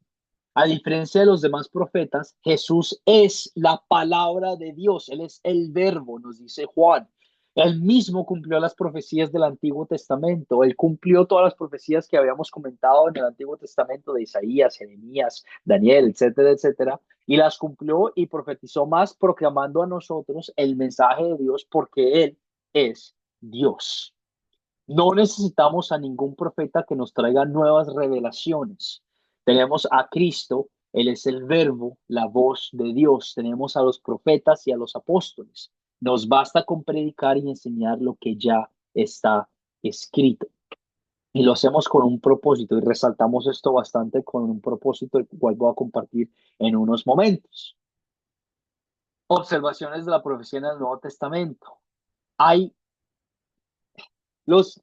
A diferencia de los demás profetas, Jesús es la palabra de Dios. Él es el verbo, nos dice Juan. Él mismo cumplió las profecías del Antiguo Testamento. Él cumplió todas las profecías que habíamos comentado en el Antiguo Testamento de Isaías, Jeremías, Daniel, etcétera, etcétera. Y las cumplió y profetizó más, proclamando a nosotros el mensaje de Dios porque Él es Dios. No necesitamos a ningún profeta que nos traiga nuevas revelaciones. Tenemos a Cristo, Él es el verbo, la voz de Dios. Tenemos a los profetas y a los apóstoles. Nos basta con predicar y enseñar lo que ya está escrito. Y lo hacemos con un propósito y resaltamos esto bastante con un propósito, el cual voy a compartir en unos momentos. Observaciones de la profecía en el Nuevo Testamento. Hay los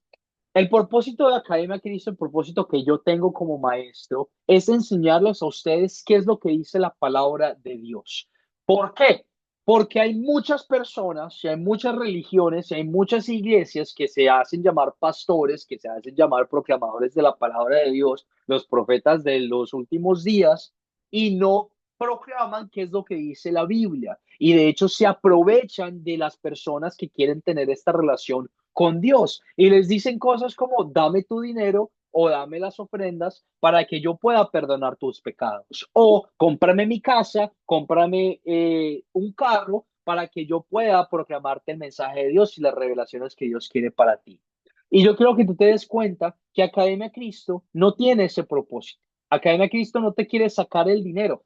El propósito de la Academia Cristo, el propósito que yo tengo como maestro, es enseñarles a ustedes qué es lo que dice la palabra de Dios. ¿Por qué? Porque hay muchas personas, y hay muchas religiones, y hay muchas iglesias que se hacen llamar pastores, que se hacen llamar proclamadores de la palabra de Dios, los profetas de los últimos días, y no proclaman qué es lo que dice la Biblia. Y de hecho se aprovechan de las personas que quieren tener esta relación con Dios y les dicen cosas como dame tu dinero o dame las ofrendas para que yo pueda perdonar tus pecados o cómprame mi casa, cómprame un carro para que yo pueda proclamarte el mensaje de Dios y las revelaciones que Dios quiere para ti. Y yo quiero que tú te des cuenta que Academia Cristo no tiene ese propósito. Academia Cristo no te quiere sacar el dinero.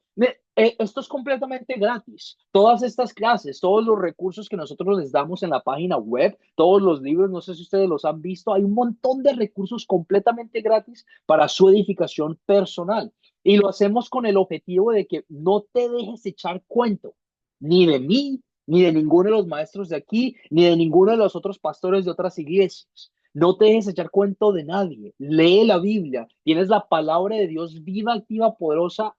Esto es completamente gratis. Todas estas clases, todos los recursos que nosotros les damos en la página web, todos los libros, no sé si ustedes los han visto, hay un montón de recursos completamente gratis para su edificación personal. Y lo hacemos con el objetivo de que no te dejes echar cuento, ni de mí, ni de ninguno de los maestros de aquí, ni de ninguno de los otros pastores de otras iglesias. No te dejes echar cuento de nadie. Lee la Biblia. Tienes la palabra de Dios viva, activa, poderosa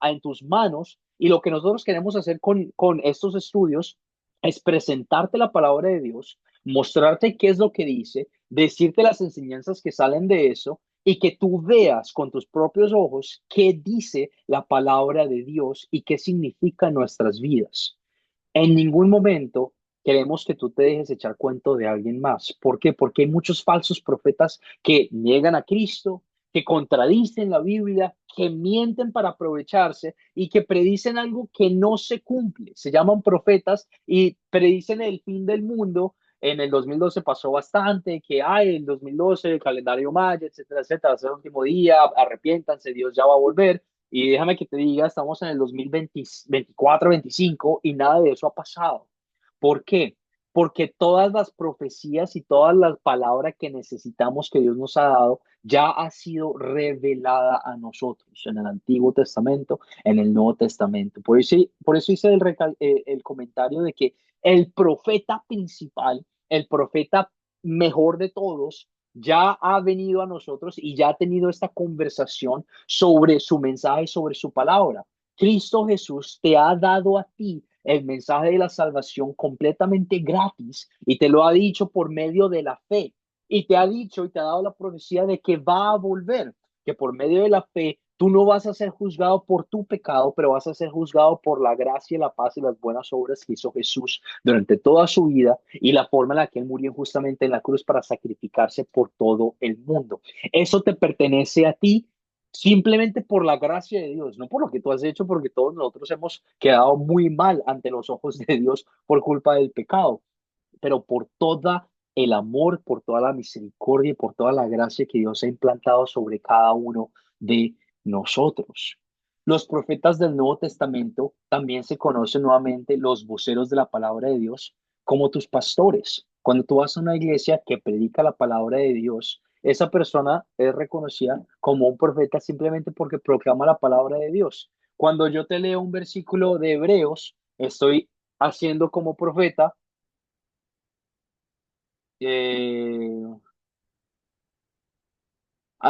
en tus manos. Y lo que nosotros queremos hacer con estos estudios es presentarte la palabra de Dios, mostrarte qué es lo que dice, decirte las enseñanzas que salen de eso y que tú veas con tus propios ojos qué dice la palabra de Dios y qué significa en nuestras vidas. En ningún momento queremos que tú te dejes echar cuento de alguien más. ¿Por qué? Porque hay muchos falsos profetas que niegan a Cristo, que contradicen la Biblia, que mienten para aprovecharse y que predicen algo que no se cumple. Se llaman profetas y predicen el fin del mundo. En el 2012 pasó bastante, que hay el 2012, el calendario maya, etcétera, etcétera, es el último día, arrepiéntanse, Dios ya va a volver. Y déjame que te diga, estamos en el 2024, 25 y nada de eso ha pasado. ¿Por qué? Porque todas las profecías y todas las palabras que necesitamos que Dios nos ha dado ya ha sido revelada a nosotros en el Antiguo Testamento, en el Nuevo Testamento. Por eso hice el comentario de que el profeta principal, el profeta mejor de todos, ya ha venido a nosotros y ya ha tenido esta conversación sobre su mensaje, sobre su palabra. Cristo Jesús te ha dado a ti el mensaje de la salvación completamente gratis y te lo ha dicho por medio de la fe. Y te ha dicho y te ha dado la profecía de que va a volver, que por medio de la fe tú no vas a ser juzgado por tu pecado, pero vas a ser juzgado por la gracia, la paz y las buenas obras que hizo Jesús durante toda su vida y la forma en la que él murió justamente en la cruz para sacrificarse por todo el mundo. Eso te pertenece a ti simplemente por la gracia de Dios, no por lo que tú has hecho, porque todos nosotros hemos quedado muy mal ante los ojos de Dios por culpa del pecado, pero por toda el amor, por toda la misericordia y por toda la gracia que Dios ha implantado sobre cada uno de nosotros. Los profetas del Nuevo Testamento también se conocen nuevamente los voceros de la palabra de Dios como tus pastores. Cuando tú vas a una iglesia que predica la palabra de Dios, esa persona es reconocida como un profeta simplemente porque proclama la palabra de Dios. Cuando yo te leo un versículo de Hebreos, estoy haciendo como profeta eh,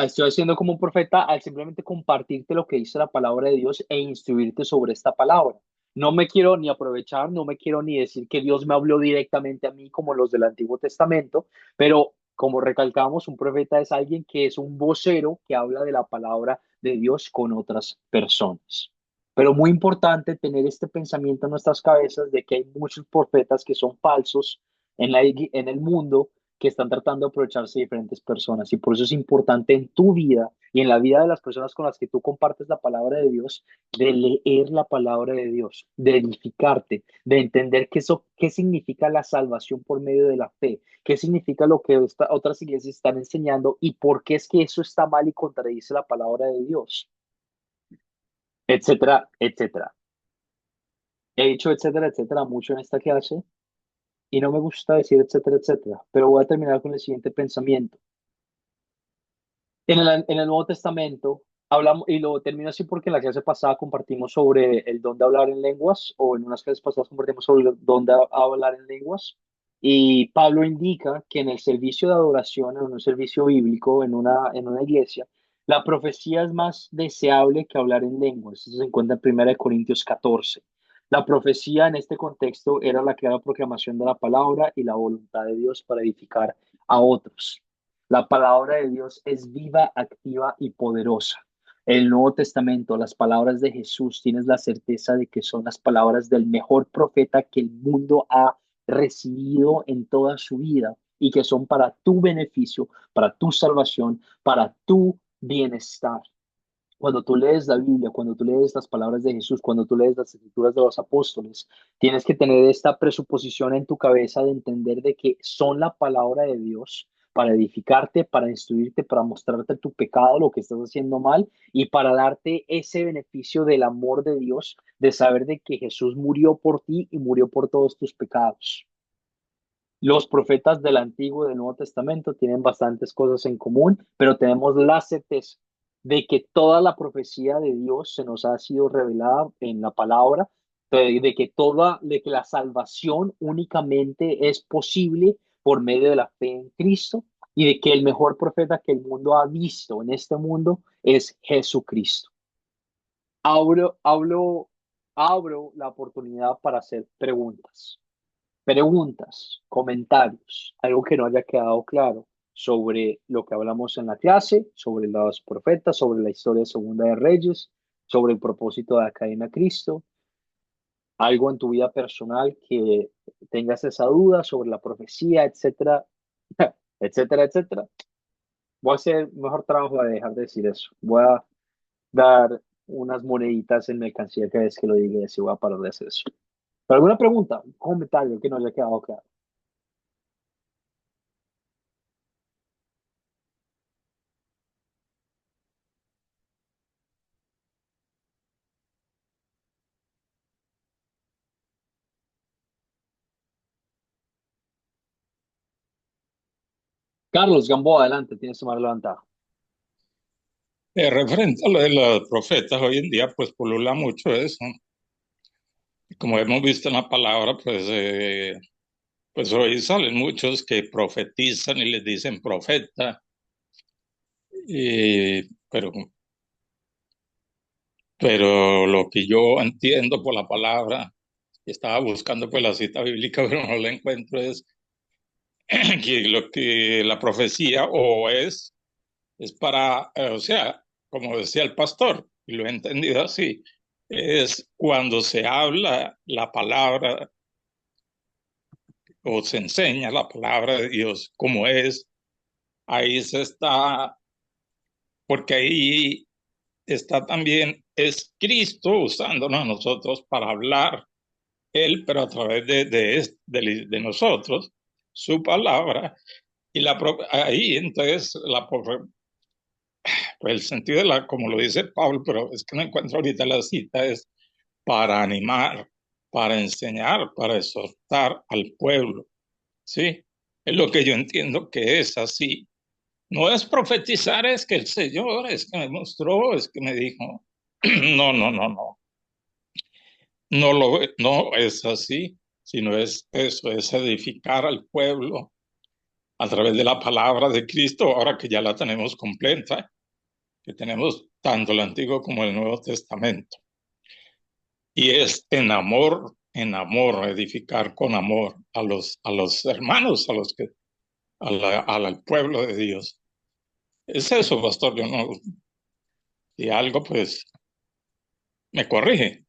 estoy haciendo como un profeta al simplemente compartirte lo que dice la palabra de Dios e instruirte sobre esta palabra. No me quiero ni aprovechar, no me quiero ni decir que Dios me habló directamente a mí como los del Antiguo Testamento, pero como recalcamos, un profeta es alguien que es un vocero que habla de la palabra de Dios con otras personas. Pero muy importante tener este pensamiento en nuestras cabezas de que hay muchos profetas que son falsos en el mundo que están tratando de aprovecharse de diferentes personas. Y por eso es importante en tu vida y en la vida de las personas con las que tú compartes la palabra de Dios, de leer la palabra de Dios, de edificarte, de entender qué significa la salvación por medio de la fe, qué significa lo que otras iglesias están enseñando y por qué es que eso está mal y contradice la palabra de Dios, etcétera, etcétera. He dicho etcétera, etcétera mucho en esta clase y no me gusta decir etcétera, etcétera, pero voy a terminar con el siguiente pensamiento. En el Nuevo Testamento hablamos, y lo termino así porque en la clase pasada compartimos sobre el don de hablar en lenguas, o en unas clases pasadas compartimos sobre el don de hablar en lenguas, y Pablo indica que en el servicio de adoración, en un servicio bíblico, en una iglesia, la profecía es más deseable que hablar en lenguas. Eso se encuentra en 1 Corintios 14. La profecía en este contexto era la clara proclamación de la palabra y la voluntad de Dios para edificar a otros. La palabra de Dios es viva, activa y poderosa. El Nuevo Testamento, las palabras de Jesús, tienes la certeza de que son las palabras del mejor profeta que el mundo ha recibido en toda su vida y que son para tu beneficio, para tu salvación, para tu bienestar. Cuando tú lees la Biblia, cuando tú lees las palabras de Jesús, cuando tú lees las escrituras de los apóstoles, tienes que tener esta presuposición en tu cabeza de entender de que son la palabra de Dios para edificarte, para instruirte, para mostrarte tu pecado, lo que estás haciendo mal y para darte ese beneficio del amor de Dios, de saber de que Jesús murió por ti y murió por todos tus pecados. Los profetas del Antiguo y del Nuevo Testamento tienen bastantes cosas en común, pero tenemos la certeza de que toda la profecía de Dios se nos ha sido revelada en la palabra, de que la salvación únicamente es posible por medio de la fe en Cristo y de que el mejor profeta que el mundo ha visto en este mundo es Jesucristo. Abro la oportunidad para hacer preguntas, comentarios, algo que no haya quedado claro sobre lo que hablamos en la clase, sobre los profetas, sobre la historia de Segunda de Reyes, sobre el propósito de Academia Cristo, algo en tu vida personal que tengas esa duda sobre la profecía, etcétera, etcétera, etcétera. Voy a hacer mejor trabajo de dejar de decir eso. Voy a dar unas moneditas en mercancía cada vez que lo diga y voy a parar de hacer eso. ¿Pero alguna pregunta, un comentario que no haya quedado claro? Carlos Gamboa, adelante, tienes tu mano levantada. Referente a lo de los profetas, hoy en día pues pulula mucho eso. Como hemos visto en la palabra, pues hoy salen muchos que profetizan y les dicen profeta, pero, pero lo que yo entiendo por la palabra, estaba buscando pues la cita bíblica, pero no la encuentro, es que lo que la profecía es para, o sea, como decía el pastor, y lo he entendido así, es cuando se habla la palabra o se enseña la palabra de Dios como es, ahí se está, porque ahí está también, es Cristo usándonos a nosotros para hablar, Él, pero a través de nosotros, su palabra, y ahí entonces pues el sentido de como lo dice Pablo, pero es que no encuentro ahorita la cita, es para animar, para enseñar, para exhortar al pueblo, ¿sí? Es lo que yo entiendo que es así. No es profetizar, es que el Señor es que me mostró, es que me dijo. No, no, no, no. No es así, sino es eso, es edificar al pueblo a través de la palabra de Cristo, ahora que ya la tenemos completa, que tenemos tanto el Antiguo como el Nuevo Testamento. Y es en amor, edificar con amor a los hermanos, al pueblo de Dios. Es eso, pastor. Yo no, y algo, pues, me corrige.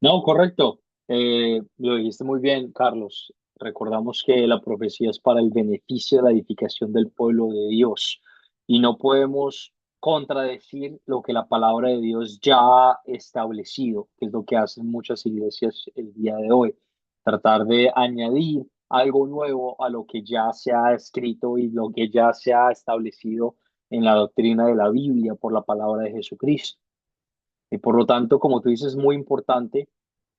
No, correcto. Lo dijiste muy bien, Carlos. Recordamos que la profecía es para el beneficio de la edificación del pueblo de Dios y no podemos contradecir lo que la palabra de Dios ya ha establecido, que es lo que hacen muchas iglesias el día de hoy. Tratar de añadir algo nuevo a lo que ya se ha escrito y lo que ya se ha establecido en la doctrina de la Biblia por la palabra de Jesucristo. Y por lo tanto, como tú dices, es muy importante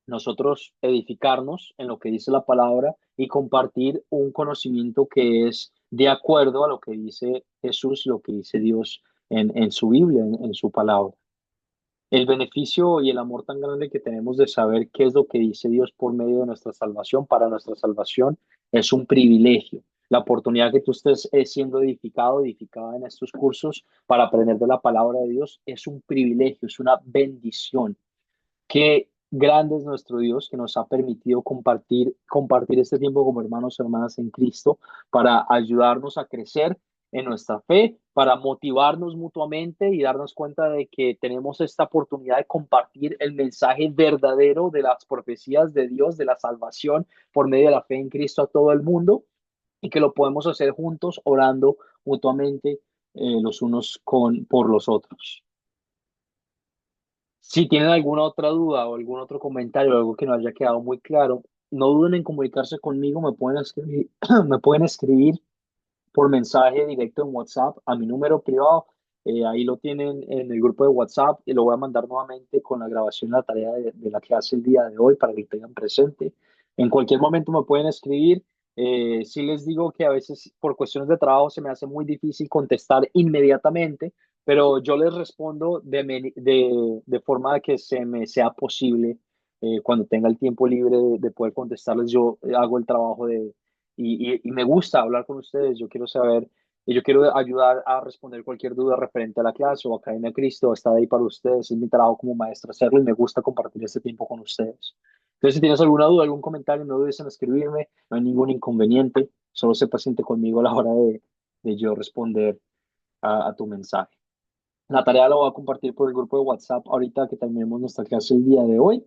nosotros edificarnos en lo que dice la palabra y compartir un conocimiento que es de acuerdo a lo que dice Jesús, lo que dice Dios en su Biblia, en su palabra. El beneficio y el amor tan grande que tenemos de saber qué es lo que dice Dios por medio de nuestra salvación, para nuestra salvación, es un privilegio. La oportunidad que tú estés siendo edificado, edificada en estos cursos para aprender de la palabra de Dios es un privilegio, es una bendición. Qué grande es nuestro Dios que nos ha permitido compartir este tiempo como hermanos y hermanas en Cristo para ayudarnos a crecer en nuestra fe, para motivarnos mutuamente y darnos cuenta de que tenemos esta oportunidad de compartir el mensaje verdadero de las profecías de Dios, de la salvación por medio de la fe en Cristo a todo el mundo y que lo podemos hacer juntos orando mutuamente los unos por los otros. Si tienen alguna otra duda o algún otro comentario o algo que no haya quedado muy claro, no duden en comunicarse conmigo, me pueden escribir, me pueden escribir por mensaje directo en WhatsApp a mi número privado. Ahí lo tienen en el grupo de WhatsApp y lo voy a mandar nuevamente con la grabación de la tarea de la clase el día de hoy para que lo tengan presente. En cualquier momento me pueden escribir. Sí les digo que a veces por cuestiones de trabajo se me hace muy difícil contestar inmediatamente, pero yo les respondo de forma que se me sea posible cuando tenga el tiempo libre de poder contestarles. Yo hago el trabajo y me gusta hablar con ustedes. Yo quiero saber y yo quiero ayudar a responder cualquier duda referente a la clase o a Academia Cristo. Está ahí para ustedes. Es mi trabajo como maestro hacerlo y me gusta compartir este tiempo con ustedes. Entonces, si tienes alguna duda, algún comentario, no dudes en escribirme. No hay ningún inconveniente. Solo sé paciente conmigo a la hora de yo responder a tu mensaje. La tarea la voy a compartir por el grupo de WhatsApp ahorita que terminemos nuestra clase el día de hoy.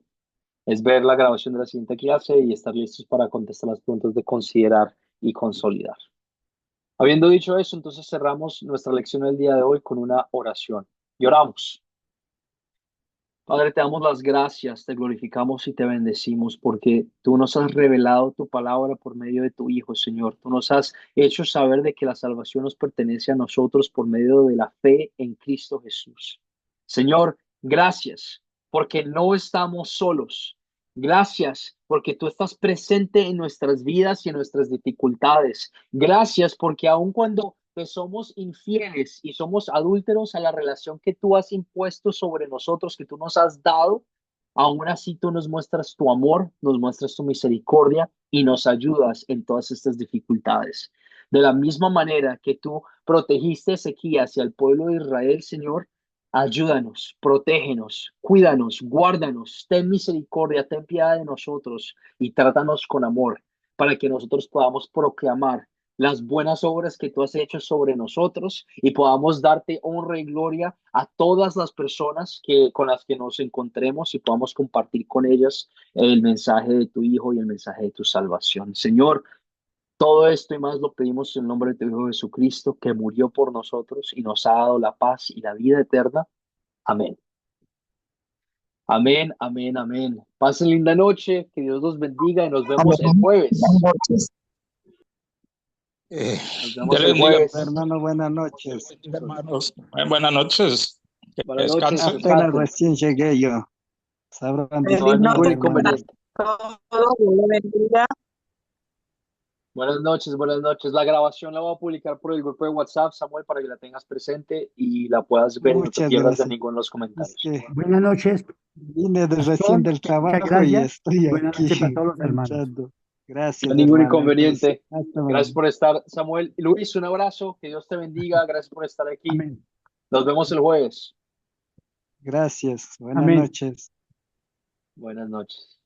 Es ver la grabación de la siguiente clase y estar listos para contestar las preguntas de considerar y consolidar. Habiendo dicho eso, entonces cerramos nuestra lección del día de hoy con una oración. Y oramos. Padre, te damos las gracias, te glorificamos y te bendecimos porque tú nos has revelado tu palabra por medio de tu Hijo, Señor. Tú nos has hecho saber de que la salvación nos pertenece a nosotros por medio de la fe en Cristo Jesús. Señor, gracias porque no estamos solos. Gracias porque tú estás presente en nuestras vidas y en nuestras dificultades. Gracias porque aun cuando somos infieles y somos adúlteros a la relación que tú has impuesto sobre nosotros, que tú nos has dado, aún así tú nos muestras tu amor, nos muestras tu misericordia y nos ayudas en todas estas dificultades. De la misma manera que tú protegiste a Ezequías y al pueblo de Israel, Señor, ayúdanos, protégenos, cuídanos, guárdanos, ten misericordia, ten piedad de nosotros y trátanos con amor para que nosotros podamos proclamar las buenas obras que tú has hecho sobre nosotros y podamos darte honra y gloria a todas las personas con las que nos encontremos y podamos compartir con ellas el mensaje de tu Hijo y el mensaje de tu salvación. Señor, todo esto y más lo pedimos en el nombre de tu Hijo Jesucristo, que murió por nosotros y nos ha dado la paz y la vida eterna. Amén. Amén, amén, amén. Pasen linda noche, que Dios los bendiga y nos vemos el jueves. Buenas noches. Nos vemos Dios el jueves. Hermano, buenas noches. hermanos. Buenas noches. Que Buenas noches, descansen. Apenas descansen. recién llegué yo. Sabrán No hay Feliz ningún noche disculpar, inconveniente. para todos. Dios le bendiga. Buenas noches, buenas noches. La grabación la voy a publicar por el grupo de WhatsApp, Samuel, para que la tengas presente y la puedas ver y no te muchas pierdas de gracias. ninguno de los Es comentarios. que Buenas noches, vine de pastor. recién del Muchas trabajo y gracias. estoy Buenas aquí noches para todos los hermanos. entrando. No Gracias, hay ningún hermano. Entonces, inconveniente. hasta Gracias mañana. por estar, Samuel. Luis, un abrazo. Que Dios te bendiga. Gracias por estar aquí. Amén. Nos vemos el jueves. Gracias. Buenas Amén. noches. Buenas noches.